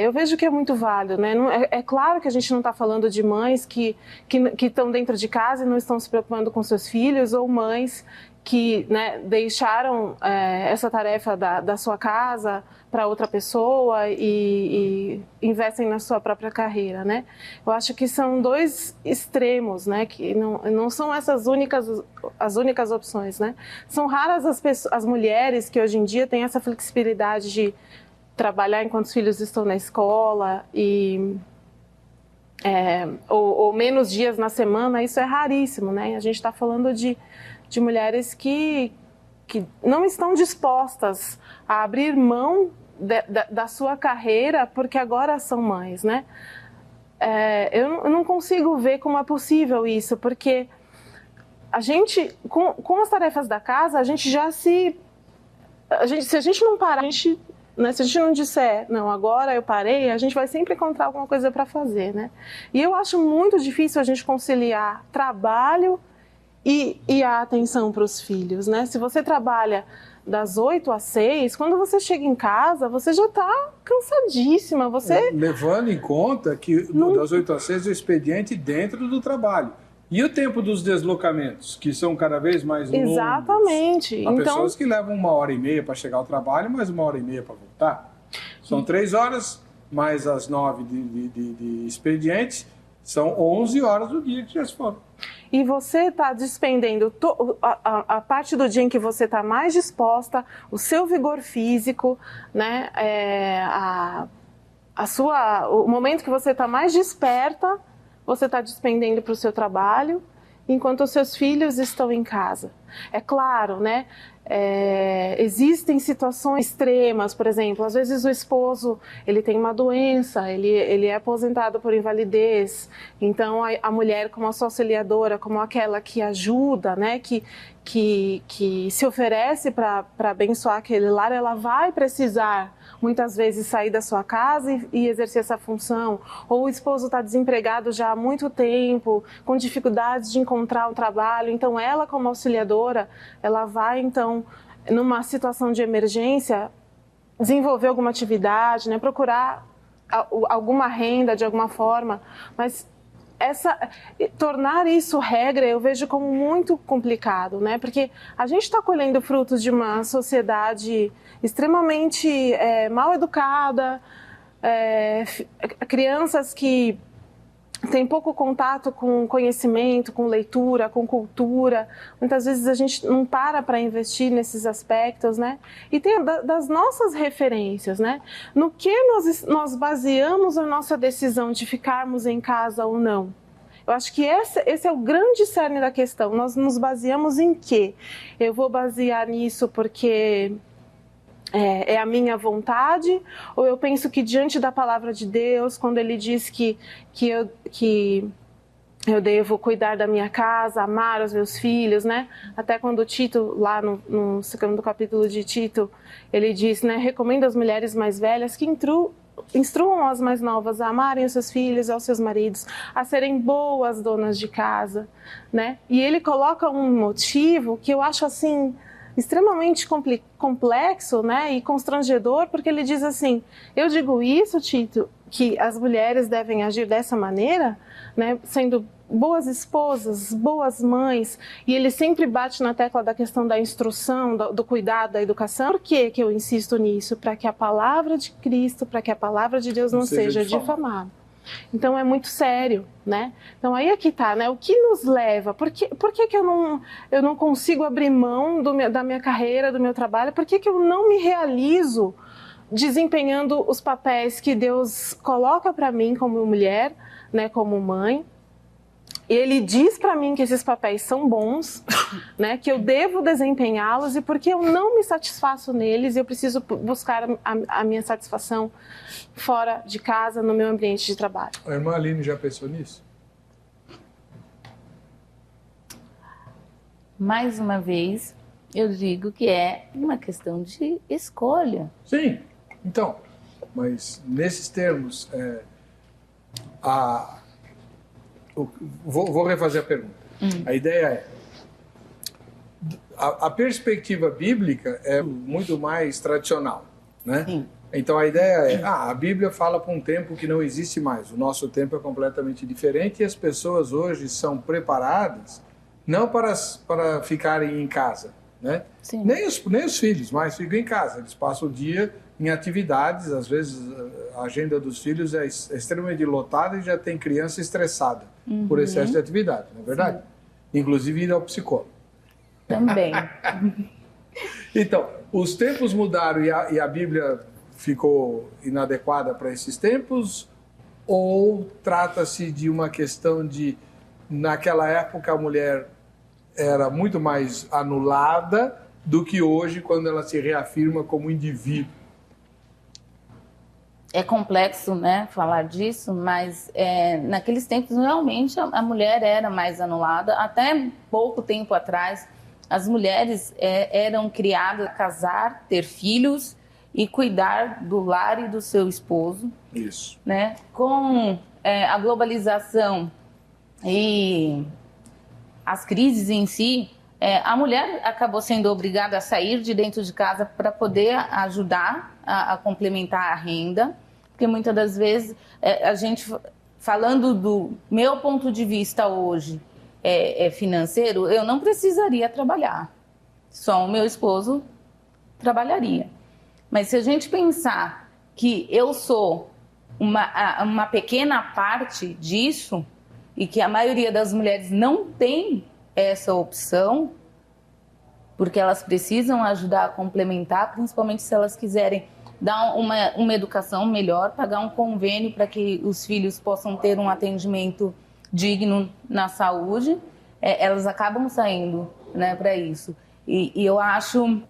eu vejo que é muito válido, né? É claro que a gente não está falando de mães que estão dentro de casa e não estão se preocupando com seus filhos, ou mães que, né, deixaram essa tarefa da sua casa para outra pessoa e investem na sua própria carreira, né? Eu acho que são dois extremos, né? Que não são essas as únicas opções, né? São raras as mulheres que hoje em dia têm essa flexibilidade de trabalhar enquanto os filhos estão na escola ou menos dias na semana. Isso é raríssimo, né? A gente está falando de mulheres que não estão dispostas a abrir mão da sua carreira porque agora são mães, né? Eu não consigo ver como é possível isso, porque a gente, com as tarefas da casa, a gente já se a gente não parar, né, se a gente não disser, não, agora eu parei, a gente vai sempre encontrar alguma coisa para fazer, né? E eu acho muito difícil a gente conciliar trabalho e a atenção para os filhos, né? Se você trabalha das 8 às 6, quando você chega em casa, você já está cansadíssima. Levando em conta que das 8 às 6 é o expediente dentro do trabalho. E o tempo dos deslocamentos, que são cada vez mais longos? Exatamente. Há pessoas que levam 1h30 para chegar ao trabalho, mais 1h30 para voltar. São 3 horas, mais as 9 de expediente, são 11 horas do dia que já se foram. E você está despendendo a parte do dia em que você está mais disposta, o seu vigor físico, né, o momento que você está mais desperta, você está despendendo para o seu trabalho, enquanto os seus filhos estão em casa. É claro, né? Existem situações extremas, por exemplo, às vezes o esposo ele tem uma doença, ele é aposentado por invalidez, então a mulher como a sua auxiliadora, como aquela que ajuda, né, que se oferece para abençoar aquele lar, ela vai precisar muitas vezes sair da sua casa e exercer essa função, ou o esposo está desempregado já há muito tempo, com dificuldades de encontrar um trabalho, então ela como auxiliadora, ela vai então, numa situação de emergência, desenvolver alguma atividade, né, procurar alguma renda de alguma forma, mas tornar isso regra eu vejo como muito complicado, né? Porque a gente está colhendo frutos de uma sociedade extremamente mal educada, crianças que têm pouco contato com conhecimento, com leitura, com cultura. Muitas vezes a gente não para investir nesses aspectos, né? E tem das nossas referências, né? No que nós baseamos a nossa decisão de ficarmos em casa ou não? Eu acho que esse é o grande cerne da questão. Nós nos baseamos em quê? Eu vou basear nisso porque é a minha vontade, ou eu penso que diante da palavra de Deus, quando ele diz que eu devo cuidar da minha casa, amar os meus filhos, né? Até quando Tito, lá no segundo capítulo de Tito, ele diz, né? Recomenda às mulheres mais velhas que instruam as mais novas a amarem os seus filhos, aos seus maridos, a serem boas donas de casa, né? E ele coloca um motivo que eu acho assim extremamente complexo, né, e constrangedor, porque ele diz assim: eu digo isso, Tito, que as mulheres devem agir dessa maneira, né, sendo boas esposas, boas mães, e ele sempre bate na tecla da questão da instrução, do cuidado, da educação. Por que eu insisto nisso? Para que a palavra de Cristo, para que a palavra de Deus não seja difamada. Então é muito sério, né? Então aí é que tá, né? O que nos leva? Por que eu não consigo abrir mão da minha carreira, do meu trabalho? Por que eu não me realizo desempenhando os papéis que Deus coloca para mim como mulher, né? Como mãe? Ele diz para mim que esses papéis são bons, né, que eu devo desempenhá-los, e porque eu não me satisfaço neles, eu preciso buscar a minha satisfação fora de casa, no meu ambiente de trabalho. A irmã Aline já pensou nisso? Mais uma vez, eu digo que é uma questão de escolha. Sim, então, mas nesses termos, vou refazer a pergunta. A ideia é, a perspectiva bíblica é muito mais tradicional, né? Sim. Então a ideia é, a Bíblia fala para um tempo que não existe mais, o nosso tempo é completamente diferente e as pessoas hoje são preparadas não para ficarem em casa, né? Sim. Nem os filhos mais ficam em casa, eles passam o dia em atividades, às vezes a agenda dos filhos é extremamente lotada e já tem criança estressada por excesso de atividade, não é verdade? Sim. Inclusive ir ao psicólogo. Também. Então, os tempos mudaram e a Bíblia ficou inadequada para esses tempos, ou trata-se de uma questão de, naquela época a mulher era muito mais anulada do que hoje, quando ela se reafirma como indivíduo? É complexo, né, falar disso, mas naqueles tempos realmente a mulher era mais anulada. Até pouco tempo atrás, as mulheres eram criadas a casar, ter filhos e cuidar do lar e do seu esposo. Isso. Né? Com a globalização e as crises em si, a mulher acabou sendo obrigada a sair de dentro de casa para poder ajudar a complementar a renda, porque muitas das vezes a gente, falando do meu ponto de vista hoje financeiro, eu não precisaria trabalhar, só o meu esposo trabalharia. Mas se a gente pensar que eu sou uma pequena parte disso e que a maioria das mulheres não tem essa opção, porque elas precisam ajudar a complementar, principalmente se elas quiserem dar uma educação melhor, pagar um convênio para que os filhos possam ter um atendimento digno na saúde, elas acabam saindo né, para isso. E eu acho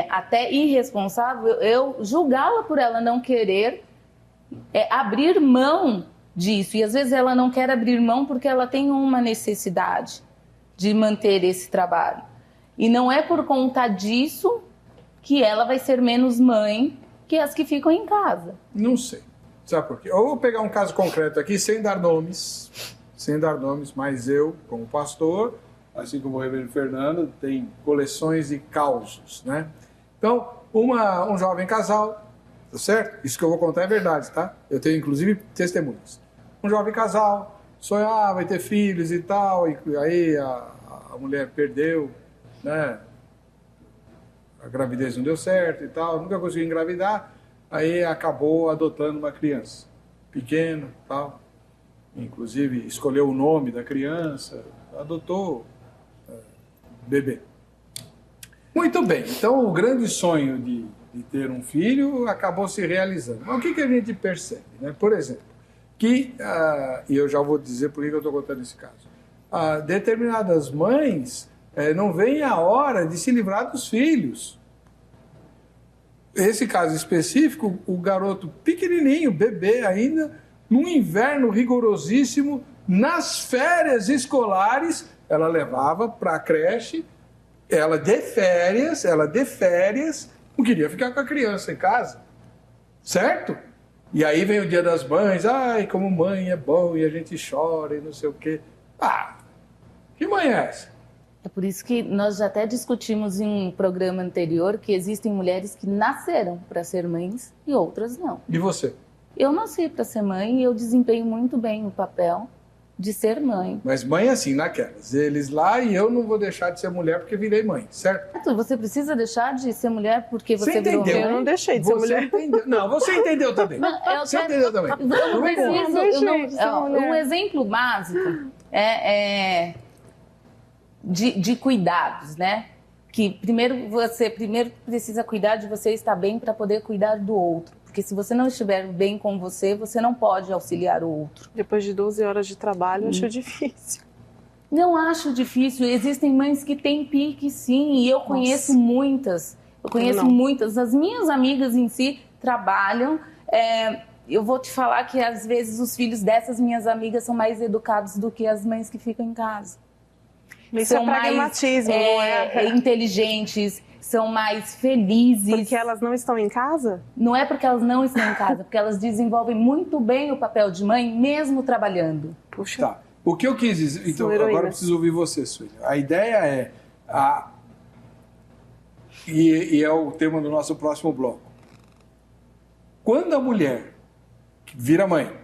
até irresponsável eu julgá-la por ela não querer abrir mão disso. E às vezes ela não quer abrir mão porque ela tem uma necessidade de manter esse trabalho. E não é por conta disso que ela vai ser menos mãe que as que ficam em casa. Não sei. Sabe por quê? Eu vou pegar um caso concreto aqui, sem dar nomes, mas eu, como pastor, assim como o reverendo Fernando, tem coleções de causos, né? Então, um jovem casal, tá certo? Isso que eu vou contar é verdade, tá? Eu tenho, inclusive, testemunhas. Um jovem casal, sonhava em ter filhos e tal, e aí a mulher perdeu, né? A gravidez não deu certo e tal, nunca conseguiu engravidar, aí acabou adotando uma criança, pequena e tal, inclusive escolheu o nome da criança, adotou bebê. Muito bem, então o grande sonho de ter um filho acabou se realizando. Mas o que a gente percebe, né? Por exemplo, que, e eu já vou dizer por que eu estou contando esse caso, determinadas mães não veem a hora de se livrar dos filhos. Esse caso específico, o garoto pequenininho, bebê ainda, num inverno rigorosíssimo, nas férias escolares, ela levava para a creche, ela de férias, não queria ficar com a criança em casa, certo? E aí vem o Dia das Mães, ai, como mãe é bom, e a gente chora e não sei o quê. Que mãe é essa? É por isso que nós já até discutimos em um programa anterior que existem mulheres que nasceram para ser mães e outras não. E você? Eu nasci para ser mãe e eu desempenho muito bem o papel de ser mãe. Mas mãe é assim, naquelas. Eles lá e eu não vou deixar de ser mulher porque virei mãe, certo? Você precisa deixar de ser mulher porque você entendeu? virou mãe? Eu não deixei de ser mulher. Entendeu. Não, você entendeu também. Você entendeu também. Um exemplo básico de cuidados, né? Que primeiro você precisa cuidar de você estar bem para poder cuidar do outro. Porque se você não estiver bem com você, você não pode auxiliar o outro. Depois de 12 horas de trabalho, acho difícil. Não acho difícil. Existem mães que têm pique, sim. E eu conheço muitas. Muitas. As minhas amigas em si trabalham. Eu vou te falar que às vezes os filhos dessas minhas amigas são mais educados do que as mães que ficam em casa. Isso são é pragmatismo, mais, não é? Inteligentes, são mais felizes. Porque elas não estão em casa? Não é porque elas não estão em casa, porque elas desenvolvem muito bem o papel de mãe, mesmo trabalhando. Puxa. Tá. O que eu quis dizer... Então, agora eu preciso ouvir você, Sueli. A ideia é... E é o tema do nosso próximo bloco. Quando a mulher vira mãe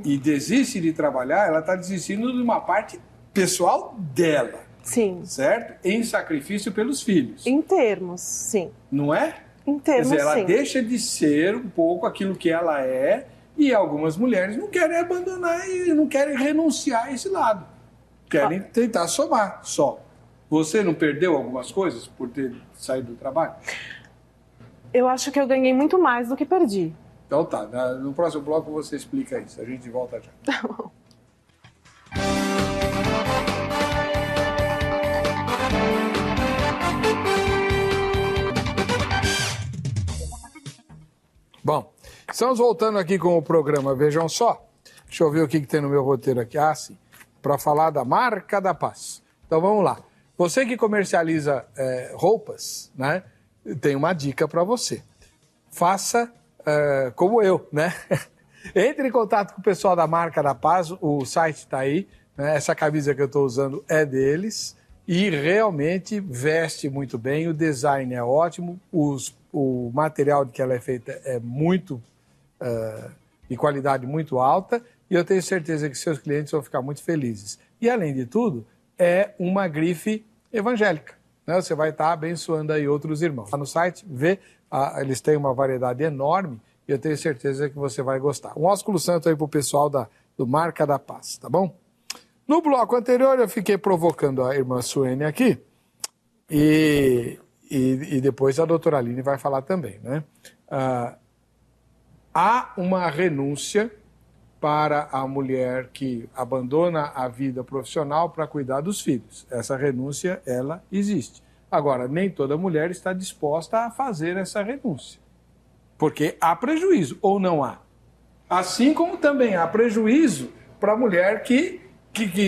e desiste de trabalhar, ela está desistindo de uma parte pessoal dela. Sim. Certo? Em sacrifício pelos filhos. Em termos, sim. Não é? Em termos, quer dizer, ela sim. deixa de ser um pouco aquilo que ela é e algumas mulheres não querem abandonar e não querem renunciar a esse lado. Querem tentar somar só. Você não perdeu algumas coisas por ter saído do trabalho? Eu acho que eu ganhei muito mais do que perdi. Então tá, no próximo bloco você explica isso. A gente volta já. Tá bom. Bom, estamos voltando aqui com o programa Vejam Só. Deixa eu ver o que tem no meu roteiro aqui. Sim, para falar da Marca da Paz. Então vamos lá. Você que comercializa roupas, né? Tem uma dica para você. Faça como eu, né? Entre em contato com o pessoal da Marca da Paz, o site está aí, né? Essa camisa que eu estou usando é deles e realmente veste muito bem, o design é ótimo, o material de que ela é feita é muito de qualidade muito alta e eu tenho certeza que seus clientes vão ficar muito felizes. E além de tudo, é uma grife evangélica, né? Você vai estar abençoando aí outros irmãos. Lá no site, eles têm uma variedade enorme e eu tenho certeza que você vai gostar. Um ósculo santo aí pro pessoal do Marca da Paz, tá bom? No bloco anterior eu fiquei provocando a irmã Suene aqui e depois a doutora Aline vai falar também, né? Há uma renúncia para a mulher que abandona a vida profissional para cuidar dos filhos. Essa renúncia, ela existe. Agora, nem toda mulher está disposta a fazer essa renúncia, porque há prejuízo, ou não há. Assim como também há prejuízo para a mulher que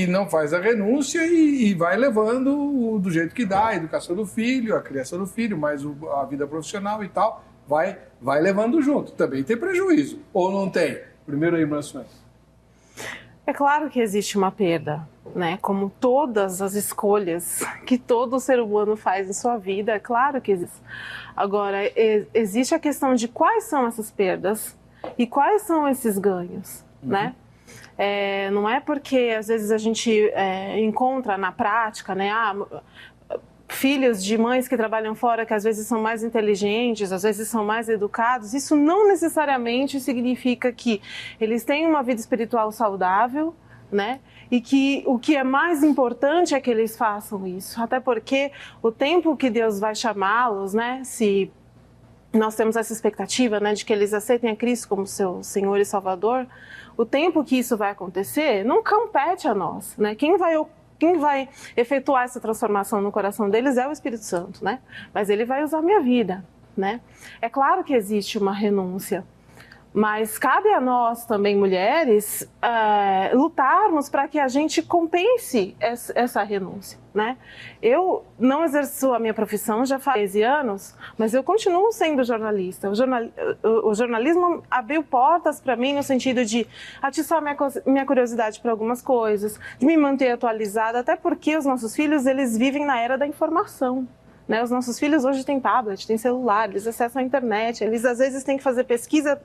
não faz a renúncia e vai levando do jeito que dá, a educação do filho, a criação do filho, mais a vida profissional e tal, vai levando junto. Também tem prejuízo, ou não tem? Primeiro, a irmã Sueli. É claro que existe uma perda, né? Como todas as escolhas que todo ser humano faz em sua vida, é claro que existe. Agora, existe a questão de quais são essas perdas e quais são esses ganhos, né? Não é porque às vezes a gente encontra na prática, né? Filhos de mães que trabalham fora, que às vezes são mais inteligentes, às vezes são mais educados, isso não necessariamente significa que eles têm uma vida espiritual saudável, né? E que o que é mais importante é que eles façam isso, até porque o tempo que Deus vai chamá-los, né? Se nós temos essa expectativa, né, de que eles aceitem a Cristo como seu Senhor e Salvador, o tempo que isso vai acontecer não compete a nós, né? Quem vai efetuar essa transformação no coração deles é o Espírito Santo, né? Mas ele vai usar a minha vida, né? É claro que existe uma renúncia, mas cabe a nós também, mulheres, lutarmos para que a gente compense essa renúncia, né? Eu não exerço a minha profissão já faz 13 anos, mas eu continuo sendo jornalista. O jornalismo abriu portas para mim no sentido de atiçar minha curiosidade para algumas coisas, de me manter atualizada, até porque os nossos filhos, eles vivem na era da informação. Né? Os nossos filhos hoje têm tablet, têm celular, eles acessam a internet, eles às vezes têm que fazer pesquisa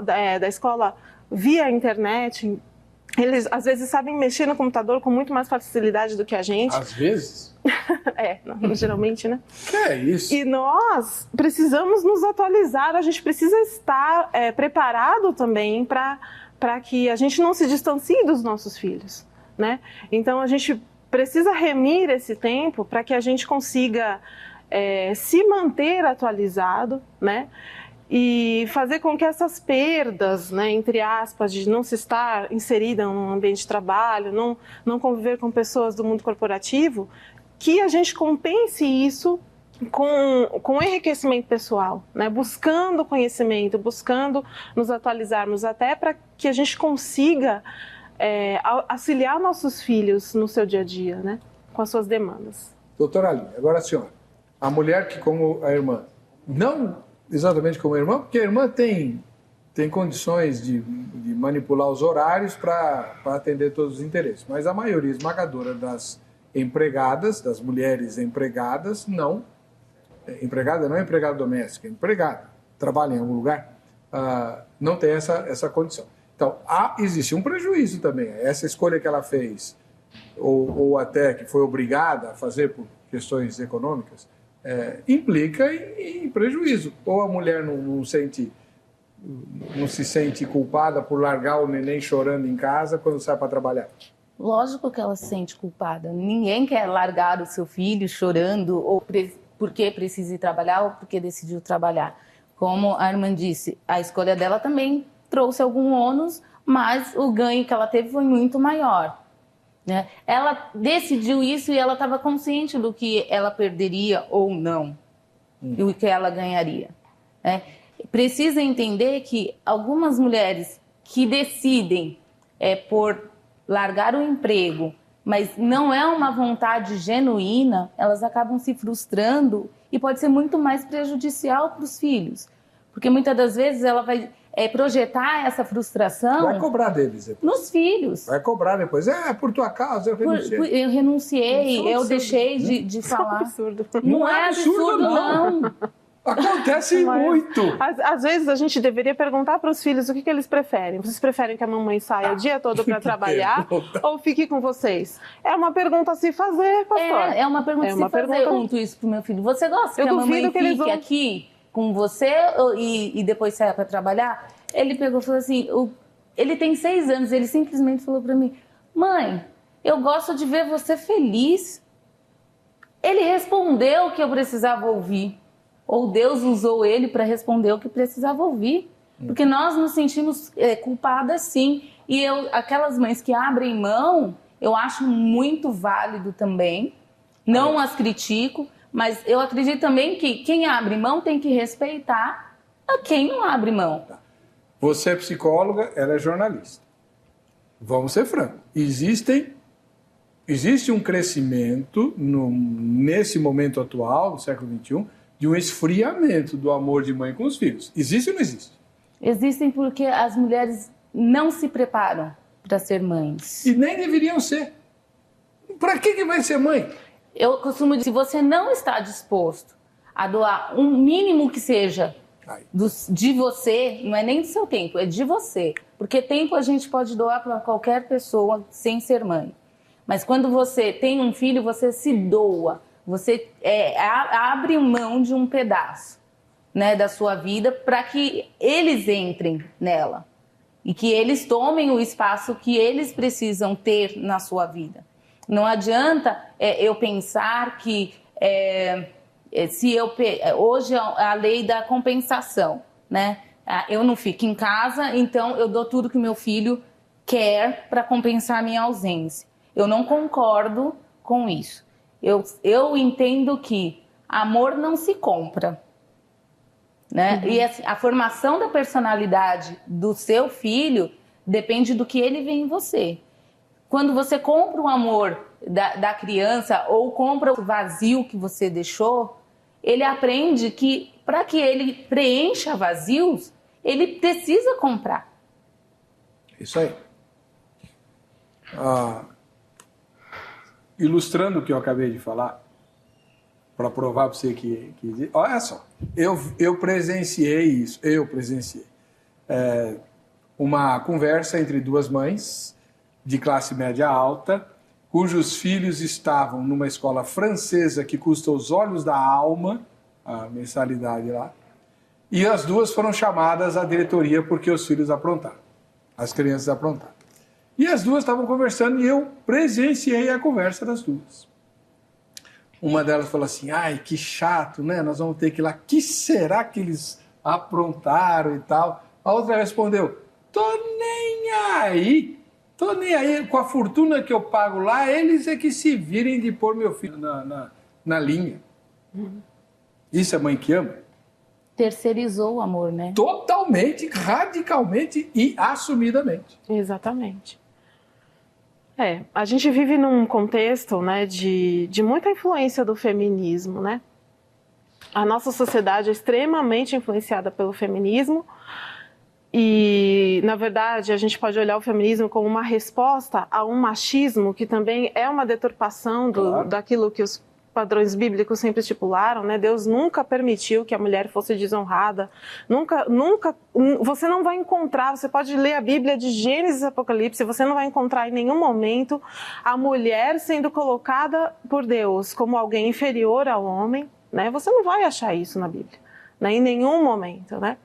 da escola via internet, eles às vezes sabem mexer no computador com muito mais facilidade do que a gente. Às vezes? Geralmente, né? Que é isso? E nós precisamos nos atualizar, a gente precisa estar preparado também para que a gente não se distancie dos nossos filhos, né? Então a gente precisa remir esse tempo para que a gente consiga se manter atualizado, né? E fazer com que essas perdas, né, entre aspas, de não se estar inserida num ambiente de trabalho, não conviver com pessoas do mundo corporativo, que a gente compense isso com enriquecimento pessoal, né? Buscando conhecimento, buscando nos atualizarmos até para que a gente consiga auxiliar nossos filhos no seu dia a dia, né? Com as suas demandas. Doutora Aline, agora a senhora. A mulher que, como a irmã, não exatamente como a irmã, porque a irmã tem condições de manipular os horários para atender todos os interesses, mas a maioria esmagadora das empregadas, das mulheres empregadas, não. Empregada não é empregada doméstica, é empregada, trabalha em algum lugar, não tem essa condição. Então, existe um prejuízo também. Essa escolha que ela fez, ou até que foi obrigada a fazer por questões econômicas, implica em prejuízo. Ou a mulher não se sente culpada por largar o neném chorando em casa quando sai para trabalhar. Lógico que ela se sente culpada. Ninguém quer largar o seu filho chorando ou porque precisa ir trabalhar ou porque decidiu trabalhar. Como a irmã disse, a escolha dela também trouxe algum ônus, mas o ganho que ela teve foi muito maior, né? Ela decidiu isso e ela estava consciente do que ela perderia ou não, e o que ela ganharia, né? Precisa entender que algumas mulheres que decidem por largar o emprego, mas não é uma vontade genuína, elas acabam se frustrando e pode ser muito mais prejudicial para os filhos, porque muitas das vezes ela vai projetar essa frustração... Vai cobrar deles depois. Nos filhos. Vai cobrar depois. Por tua causa, eu renunciei. Eu renunciei, eu deixei de falar. Absurdo. Não é absurdo, não. Acontece muito. Às vezes a gente deveria perguntar para os filhos o que eles preferem. Vocês preferem que a mamãe saia o dia todo para trabalhar ou fique com vocês? É uma pergunta a se fazer, pastor. É uma pergunta a se fazer. Eu pergunto isso pro meu filho. Você gosta que a mamãe fique aqui com você e depois saia para trabalhar? Ele pegou e falou assim, ele tem 6 anos, ele simplesmente falou para mim, mãe, eu gosto de ver você feliz. Ele respondeu o que eu precisava ouvir. Ou Deus usou ele para responder o que precisava ouvir. Porque nós nos sentimos culpadas, sim. E aquelas mães que abrem mão, eu acho muito válido também. Não as critico, mas eu acredito também que quem abre mão tem que respeitar a quem não abre mão. Você é psicóloga, ela é jornalista. Vamos ser francos. Existe um crescimento nesse momento atual, do século XXI, de um esfriamento do amor de mãe com os filhos. Existe ou não existe? Existem porque as mulheres não se preparam para ser mães. E nem deveriam ser. Para que vai ser mãe? Eu costumo dizer, se você não está disposto a doar um mínimo que seja de você, não é nem do seu tempo, é de você. Porque tempo a gente pode doar para qualquer pessoa sem ser mãe. Mas quando você tem um filho, você se doa. Você abre mão de um pedaço, né, da sua vida para que eles entrem nela. E que eles tomem o espaço que eles precisam ter na sua vida. Não adianta eu pensar que hoje a lei da compensação, né? Eu não fico em casa, então eu dou tudo que meu filho quer para compensar a minha ausência. Eu não concordo com isso. Eu entendo que amor não se compra, né? E a formação da personalidade do seu filho depende do que ele vê em você. Quando você compra o amor da criança ou compra o vazio que você deixou, ele aprende que para que ele preencha vazios, ele precisa comprar. Isso aí. Ilustrando o que eu acabei de falar, para provar para você que... Olha só, eu presenciei isso, uma conversa entre duas mães de classe média alta, cujos filhos estavam numa escola francesa que custa os olhos da alma, a mensalidade lá, e as duas foram chamadas à diretoria porque os filhos aprontaram, as crianças aprontaram. E as duas estavam conversando e eu presenciei a conversa das duas. Uma delas falou assim, ai, que chato, né? Nós vamos ter que ir lá. Que será que eles aprontaram e tal? A outra respondeu, tô nem aí com a fortuna que eu pago lá, eles é que se virem de pôr meu filho na linha. Isso é mãe que ama? Terceirizou o amor, né? Totalmente, radicalmente e assumidamente. Exatamente. A gente vive num contexto, né, de muita influência do feminismo, né? A nossa sociedade é extremamente influenciada pelo feminismo e, na verdade, a gente pode olhar o feminismo como uma resposta a um machismo que também é uma deturpação daquilo que os padrões bíblicos sempre estipularam, né? Deus nunca permitiu que a mulher fosse desonrada, nunca, você não vai encontrar, você pode ler a Bíblia de Gênesis e Apocalipse, você não vai encontrar em nenhum momento a mulher sendo colocada por Deus como alguém inferior ao homem, né? Você não vai achar isso na Bíblia, né? Em nenhum momento, né?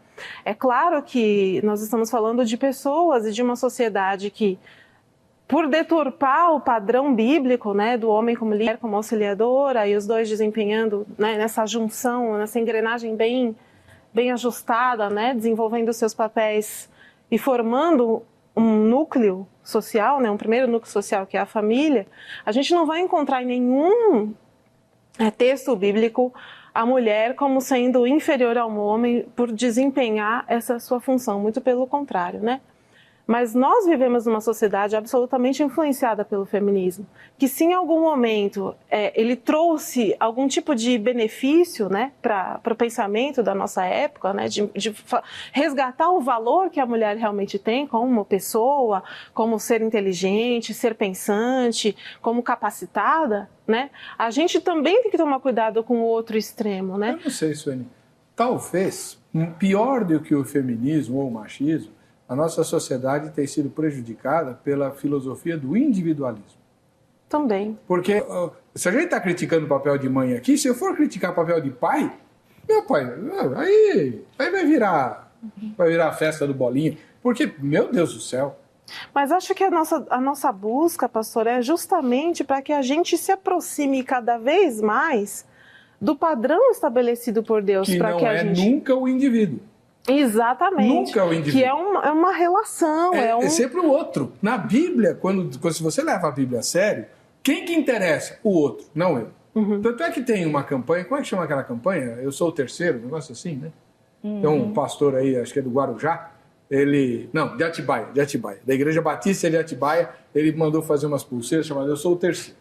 É claro que nós estamos falando de pessoas e de uma sociedade que, por deturpar o padrão bíblico, né, do homem como mulher, como auxiliadora, e os dois desempenhando, né, nessa junção, nessa engrenagem bem ajustada, né, desenvolvendo seus papéis e formando um núcleo social, né, um primeiro núcleo social que é a família, a gente não vai encontrar em nenhum texto bíblico a mulher como sendo inferior ao homem por desempenhar essa sua função, muito pelo contrário, né? Mas nós vivemos numa sociedade absolutamente influenciada pelo feminismo, que se em algum momento ele trouxe algum tipo de benefício, né, para o pensamento da nossa época, né, de resgatar o valor que a mulher realmente tem como pessoa, como ser inteligente, ser pensante, como capacitada, né, a gente também tem que tomar cuidado com o outro extremo, né? Eu não sei, Suene, talvez pior do que o feminismo ou o machismo, a nossa sociedade tem sido prejudicada pela filosofia do individualismo. Também. Porque se a gente está criticando o papel de mãe aqui, se eu for criticar o papel de pai, meu pai, aí vai virar a festa do bolinho. Porque, meu Deus do céu. Mas acho que a nossa busca, pastor, é justamente para que a gente se aproxime cada vez mais do padrão estabelecido por Deus. Que não é nunca o indivíduo. Exatamente. Nunca é o indivíduo. Que é uma relação. É sempre o outro. Na Bíblia, se você leva a Bíblia a sério, quem que interessa? O outro, não eu. Tanto é que tem uma campanha, como é que chama aquela campanha? Eu sou o terceiro, um negócio assim, né? Tem um pastor aí, acho que é do Guarujá, de Atibaia, da Igreja Batista de Atibaia, ele mandou fazer umas pulseiras chamadas Eu Sou o Terceiro.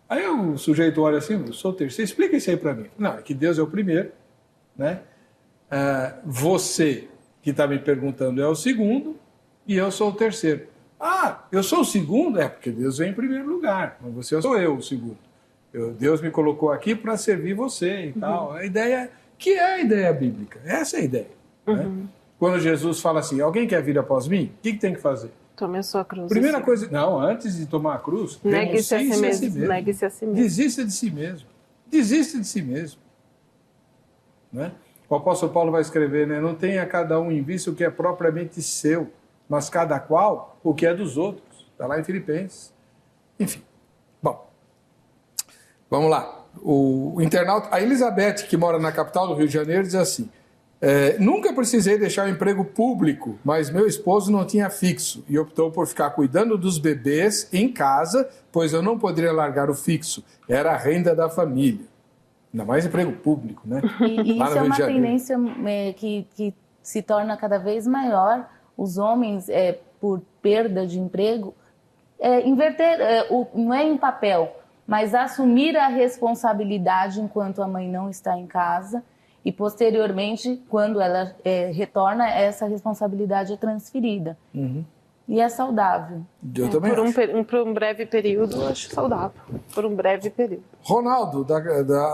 Aí o sujeito olha assim, eu sou o terceiro, explica isso aí para mim. Não, é que Deus é o primeiro, né? Você que está me perguntando é o segundo e eu sou o terceiro. Ah, eu sou o segundo? É, porque Deus vem em primeiro lugar, mas você sou eu o segundo. Deus me colocou aqui para servir você e tal. A ideia, que é a ideia bíblica, essa é a ideia. Né? Quando Jesus fala assim, alguém quer vir após mim? O que tem que fazer? Tome a sua cruz. Primeira coisa, não, antes de tomar a cruz, negue-se a si mesmo. Negue-se a si mesmo. Desista de si mesmo. Desista de si mesmo. Né? O apóstolo Paulo vai escrever, né? Não tenha cada um em vista o que é propriamente seu, mas cada qual o que é dos outros. Está lá em Filipenses. Enfim. Bom, vamos lá. O internauta, a Elizabeth, que mora na capital do Rio de Janeiro, diz assim, nunca precisei deixar o emprego público, mas meu esposo não tinha fixo e optou por ficar cuidando dos bebês em casa, pois eu não poderia largar o fixo. Era a renda da família. Ainda mais emprego público, né? E isso é uma tendência que se torna cada vez maior. Os homens, por perda de emprego, inverter, não é em papel, mas assumir a responsabilidade enquanto a mãe não está em casa e, posteriormente, quando ela retorna, essa responsabilidade é transferida. E é saudável. Eu também acho. Por um breve período, eu acho saudável. Por um breve período. Ronaldo,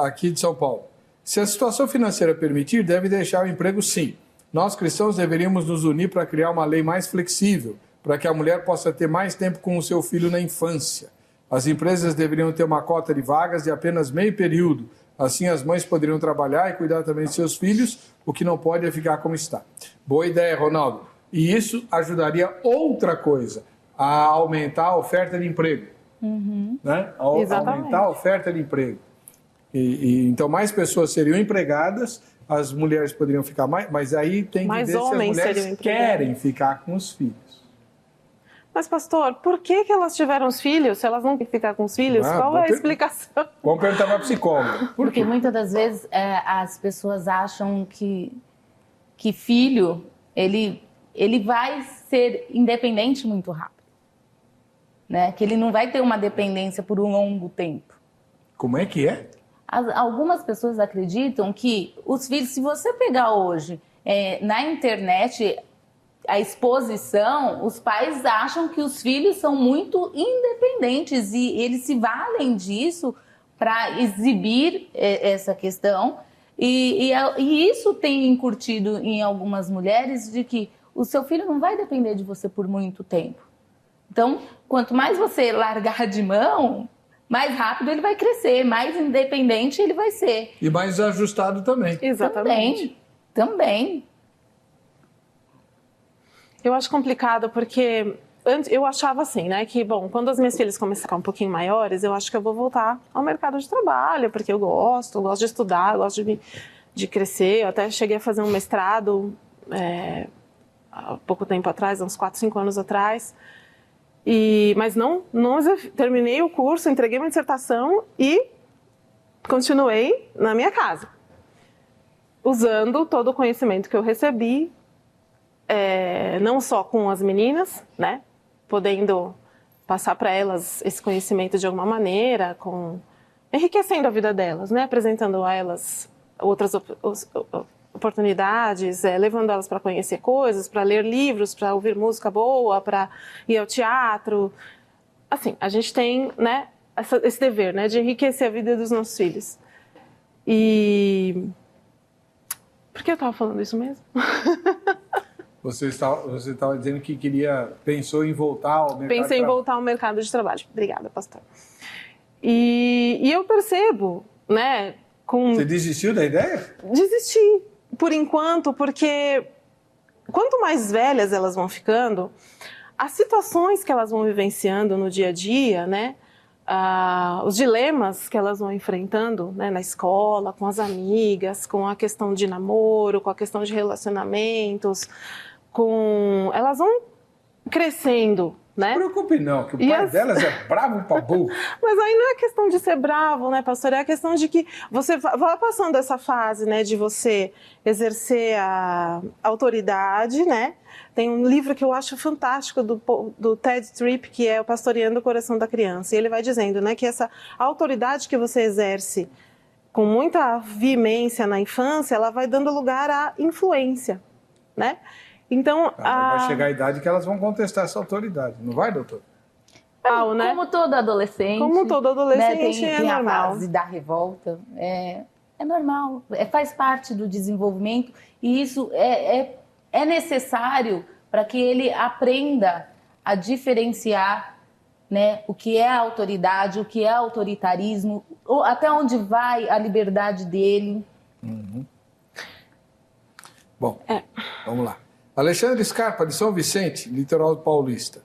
aqui de São Paulo. Se a situação financeira permitir, deve deixar o emprego sim. Nós, cristãos, deveríamos nos unir para criar uma lei mais flexível, para que a mulher possa ter mais tempo com o seu filho na infância. As empresas deveriam ter uma cota de vagas de apenas meio período. Assim, as mães poderiam trabalhar e cuidar também de seus filhos, o que não pode é ficar como está. Boa ideia, Ronaldo. E isso ajudaria outra coisa, a aumentar a oferta de emprego. Né? Aumentar a oferta de emprego. Então, mais pessoas seriam empregadas, as mulheres poderiam ficar mais... Mas aí tem que ver se as mulheres querem ficar com os filhos. Mas, pastor, por que elas tiveram os filhos? Se elas não querem ficar com os filhos, qual é a explicação? Vamos perguntar para a psicóloga. Porque muitas das vezes as pessoas acham que filho, ele vai ser independente muito rápido, né? Que ele não vai ter uma dependência por um longo tempo. Como é que é? Algumas pessoas acreditam que os filhos, se você pegar hoje na internet a exposição, os pais acham que os filhos são muito independentes e eles se valem disso para exibir essa questão. E isso tem incutido em algumas mulheres de que o seu filho não vai depender de você por muito tempo. Então, quanto mais você largar de mão, mais rápido ele vai crescer, mais independente ele vai ser. E mais ajustado também. Exatamente. Também. Eu acho complicado porque antes eu achava assim, né, que, bom, quando as minhas filhas começarem a ficar um pouquinho maiores, eu acho que eu vou voltar ao mercado de trabalho, porque eu gosto de estudar, eu gosto de crescer. Eu até cheguei a fazer um mestrado há pouco tempo atrás, uns 4, 5 anos atrás. Mas não terminei o curso, entreguei minha dissertação e continuei na minha casa, usando todo o conhecimento que eu recebi, não só com as meninas, né, podendo passar para elas esse conhecimento de alguma maneira, enriquecendo a vida delas, né, apresentando a elas outras oportunidades, levando elas para conhecer coisas, para ler livros, para ouvir música boa, para ir ao teatro. Assim, a gente tem, né, esse dever, né, de enriquecer a vida dos nossos filhos. E... Por que eu estava falando isso mesmo? Você estava dizendo que pensou em voltar ao mercado de trabalho. Pensei em voltar ao mercado de trabalho. Obrigada, pastor. E eu percebo, né... Você desistiu da ideia? Desisti, por enquanto, porque quanto mais velhas elas vão ficando, as situações que elas vão vivenciando no dia a dia, né, os dilemas que elas vão enfrentando, né, na escola, com as amigas, com a questão de namoro, com a questão de relacionamentos, elas vão crescendo, né? Não se preocupe não, que o pai delas é bravo pra burro. Mas aí não é questão de ser bravo, né, pastor? É a questão de que você vai passando essa fase, né, de você exercer a autoridade, né? Tem um livro que eu acho fantástico do Ted Tripp, que é o Pastoreando o Coração da Criança. E ele vai dizendo, né, que essa autoridade que você exerce com muita veemência na infância, ela vai dando lugar à influência, né? Então, vai chegar a idade que elas vão contestar essa autoridade, não vai, doutor? Né? Como todo adolescente. Como todo adolescente, né? Tem a fase da revolta. É normal, faz parte do desenvolvimento e isso é necessário para que ele aprenda a diferenciar, né, o que é a autoridade, o que é autoritarismo, até onde vai a liberdade dele. Uhum. Bom, vamos lá. Alexandre Scarpa, de São Vicente, litoral paulista.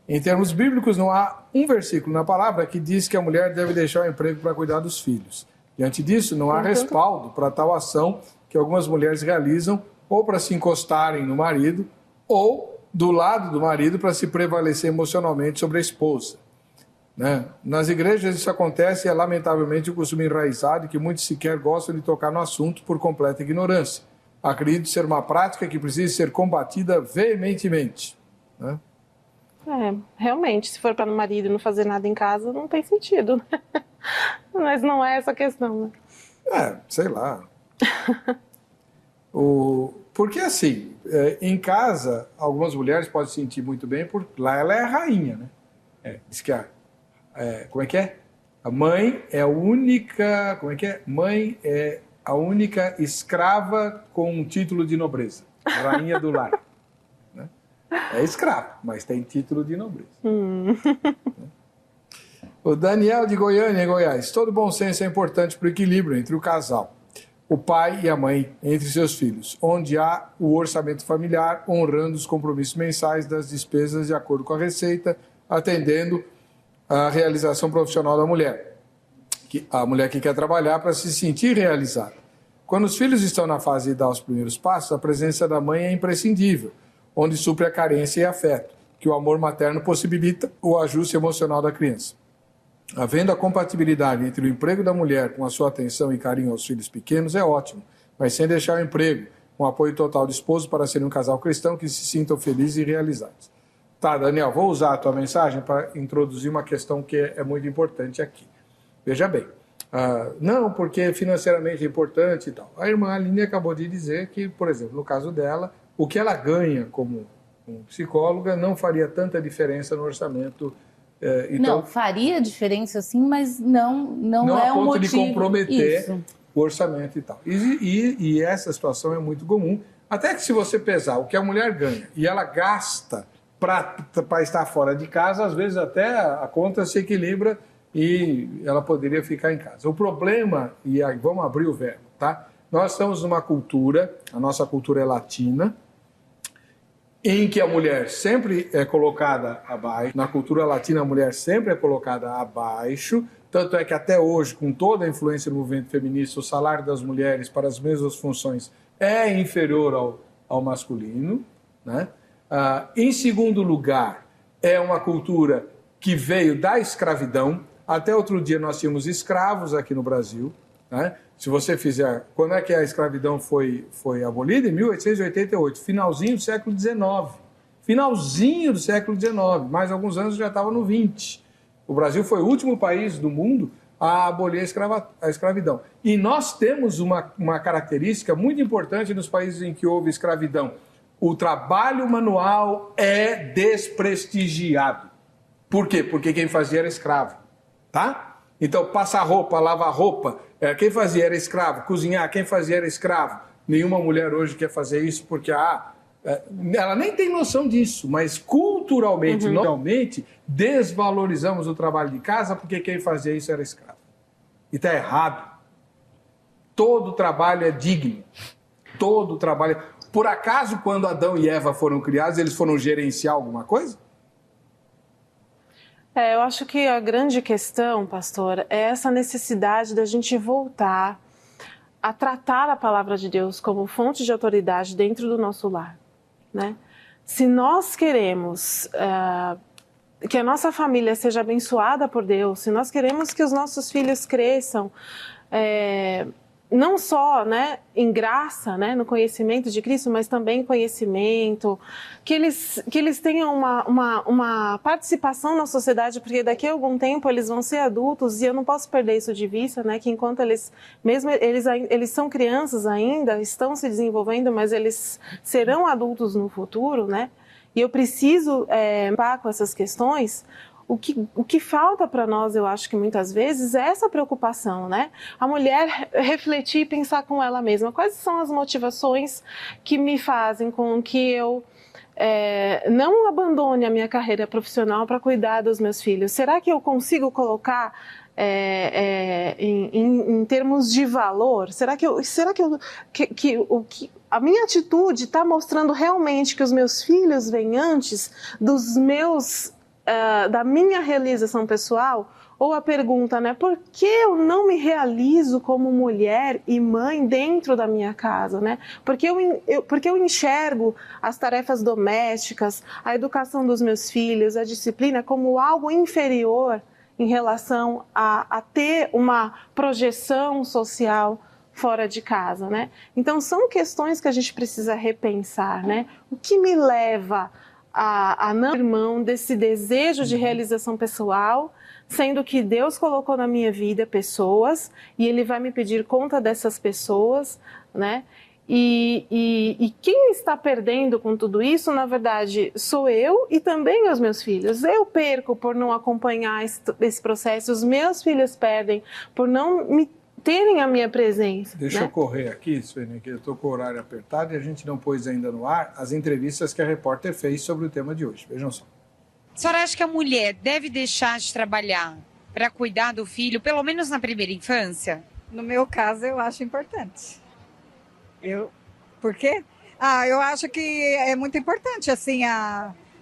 Em termos bíblicos, não há um versículo na palavra que diz que a mulher deve deixar o emprego para cuidar dos filhos. Diante disso, não há respaldo para tal ação que algumas mulheres realizam ou para se encostarem no marido ou do lado do marido para se prevalecer emocionalmente sobre a esposa. Né? Nas igrejas isso acontece e é lamentavelmente um costume enraizado que muitos sequer gostam de tocar no assunto por completa ignorância. Acredito ser uma prática que precisa ser combatida veementemente. Né? Realmente, se for para o marido não fazer nada em casa, não tem sentido. Né? Mas não é essa a questão. Né? Sei lá. Porque assim, em casa, algumas mulheres podem se sentir muito bem, porque lá ela é a rainha, né? Diz que como é que é? A mãe é a única... Como é que é? Mãe é a única escrava com um título de nobreza. Rainha do lar. Né? É escrava, mas tem título de nobreza. O Daniel de Goiânia, em Goiás. Todo bom senso é importante para o equilíbrio entre o casal, o pai e a mãe, entre seus filhos, onde há o orçamento familiar, honrando os compromissos mensais das despesas de acordo com a receita, atendendo a realização profissional da mulher. A mulher que quer trabalhar para se sentir realizada. Quando os filhos estão na fase de dar os primeiros passos, a presença da mãe é imprescindível, onde supre a carência e afeto, que o amor materno possibilita o ajuste emocional da criança. Havendo a compatibilidade entre o emprego da mulher com a sua atenção e carinho aos filhos pequenos, é ótimo, mas sem deixar o emprego, com apoio total do esposo para ser um casal cristão que se sintam felizes e realizados. Tá, Daniel, vou usar a tua mensagem para introduzir uma questão que é muito importante aqui. Veja bem, não, porque financeiramente é importante e tal. A irmã Aline acabou de dizer que, por exemplo, no caso dela, o que ela ganha como psicóloga não faria tanta diferença no orçamento. Então, não, faria diferença sim, mas não é um motivo. De comprometer o orçamento e tal. E essa situação é muito comum. Até que se você pesar o que a mulher ganha e ela gasta para estar fora de casa, às vezes até a conta se equilibra e ela poderia ficar em casa. O problema, e aí vamos abrir o verbo, tá? Nós estamos numa cultura, a nossa cultura é latina, em que a mulher sempre é colocada abaixo. Na cultura latina, a mulher sempre é colocada abaixo. Tanto é que até hoje, com toda a influência do movimento feminista, o salário das mulheres para as mesmas funções é inferior ao masculino. Né? Em segundo lugar, é uma cultura que veio da escravidão. Até outro dia nós tínhamos escravos aqui no Brasil. Né? Se você fizer... Quando é que a escravidão foi abolida? Em 1888, finalzinho do século XIX. Finalzinho do século XIX. Mais alguns anos já estava no 20. O Brasil foi o último país do mundo a abolir a escravidão. E nós temos uma característica muito importante nos países em que houve escravidão. O trabalho manual é desprestigiado. Por quê? Porque quem fazia era escravo. Tá? Então, passar roupa, lavar roupa, quem fazia era escravo. Cozinhar, quem fazia era escravo. Nenhuma mulher hoje quer fazer isso porque ela nem tem noção disso, mas culturalmente, normalmente, desvalorizamos o trabalho de casa porque quem fazia isso era escravo. E está errado. Todo trabalho é digno. Todo trabalho... Por acaso, quando Adão e Eva foram criados, eles foram gerenciar alguma coisa? Eu acho que a grande questão, pastor, é essa necessidade da gente voltar a tratar a palavra de Deus como fonte de autoridade dentro do nosso lar, né? Se nós queremos que a nossa família seja abençoada por Deus, se nós queremos que os nossos filhos cresçam, não só, né, em graça, né, no conhecimento de Cristo, mas também em conhecimento, que eles tenham uma participação na sociedade, porque daqui a algum tempo eles vão ser adultos e eu não posso perder isso de vista, né, que enquanto eles são crianças ainda, estão se desenvolvendo, mas eles serão adultos no futuro, né, e eu preciso limpar com essas questões. O que falta para nós, eu acho que muitas vezes, é essa preocupação, né? A mulher refletir e pensar com ela mesma. Quais são as motivações que me fazem com que eu não abandone a minha carreira profissional para cuidar dos meus filhos? Será que eu consigo colocar em termos de valor? Será que a minha atitude está mostrando realmente que os meus filhos vêm antes da minha realização pessoal? Ou a pergunta, né, por que eu não me realizo como mulher e mãe dentro da minha casa, né? Porque eu enxergo as tarefas domésticas, a educação dos meus filhos, a disciplina como algo inferior em relação a ter uma projeção social fora de casa, né? Então são questões que a gente precisa repensar, né? O que me leva a não abrir mão desse desejo de realização pessoal, sendo que Deus colocou na minha vida pessoas e Ele vai me pedir conta dessas pessoas, né? E quem está perdendo com tudo isso, na verdade, sou eu e também os meus filhos. Eu perco por não acompanhar esse processo, os meus filhos perdem por não me terem a minha presença. Deixa eu correr aqui, Suene, que eu estou com o horário apertado e a gente não pôs ainda no ar as entrevistas que a repórter fez sobre o tema de hoje. Vejam só. A senhora acha que a mulher deve deixar de trabalhar para cuidar do filho, pelo menos na primeira infância? No meu caso, eu acho importante. Por quê? Eu acho que é muito importante, assim,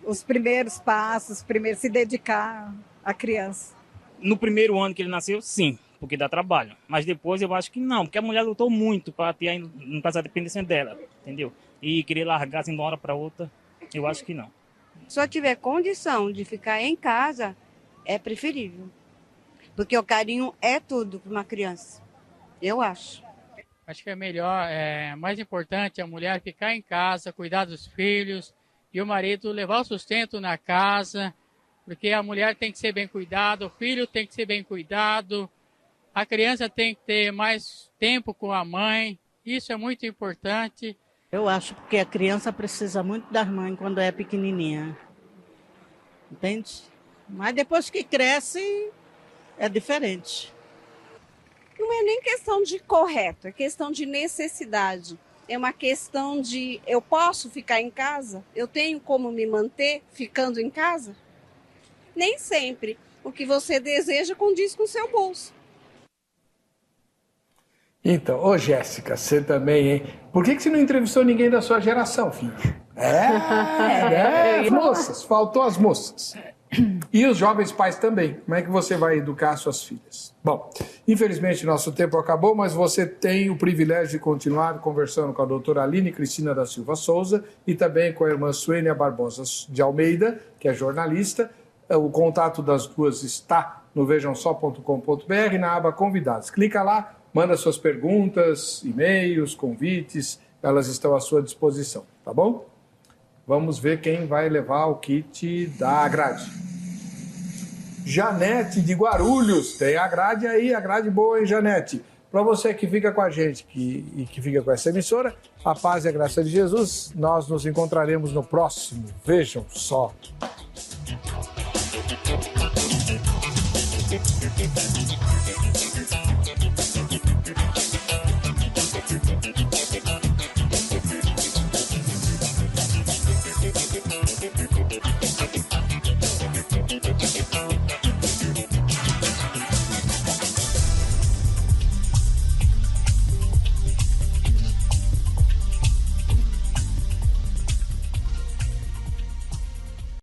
os primeiros passos, se dedicar à criança. No primeiro ano que ele nasceu, sim, porque dá trabalho. Mas depois eu acho que não, porque a mulher lutou muito para ter, no caso, a dependência dela, entendeu? E querer largar assim de uma hora para outra, eu acho que não. Se eu tiver condição de ficar em casa, é preferível. Porque o carinho é tudo para uma criança, eu acho. Acho que é melhor, mais importante a mulher ficar em casa, cuidar dos filhos e o marido levar o sustento na casa, porque a mulher tem que ser bem cuidada, o filho tem que ser bem cuidado, a criança tem que ter mais tempo com a mãe, isso é muito importante. Eu acho que a criança precisa muito das mães quando é pequenininha, entende? Mas depois que cresce, é diferente. Não é nem questão de correto, é questão de necessidade. É uma questão de, eu posso ficar em casa? Eu tenho como me manter ficando em casa? Nem sempre o que você deseja condiz com o seu bolso. Então, ô Jéssica, você também, hein? Por que você não entrevistou ninguém da sua geração, filho? As moças, faltou as moças. E os jovens pais também. Como é que você vai educar suas filhas? Bom, infelizmente nosso tempo acabou, mas você tem o privilégio de continuar conversando com a doutora Aline Cristina da Silva Souza e também com a irmã Suênia Barbosa de Almeida, que é jornalista. O contato das duas está no vejamsó.com.br, na aba Convidados. Clica lá, manda suas perguntas, e-mails, convites, elas estão à sua disposição, tá bom? Vamos ver quem vai levar o kit da grade. Janete de Guarulhos, tem a grade aí, a grade boa, hein, Janete? Para você que fica com a gente e que fica com essa emissora, a paz e a graça de Jesus, nós nos encontraremos no próximo. Vejam só.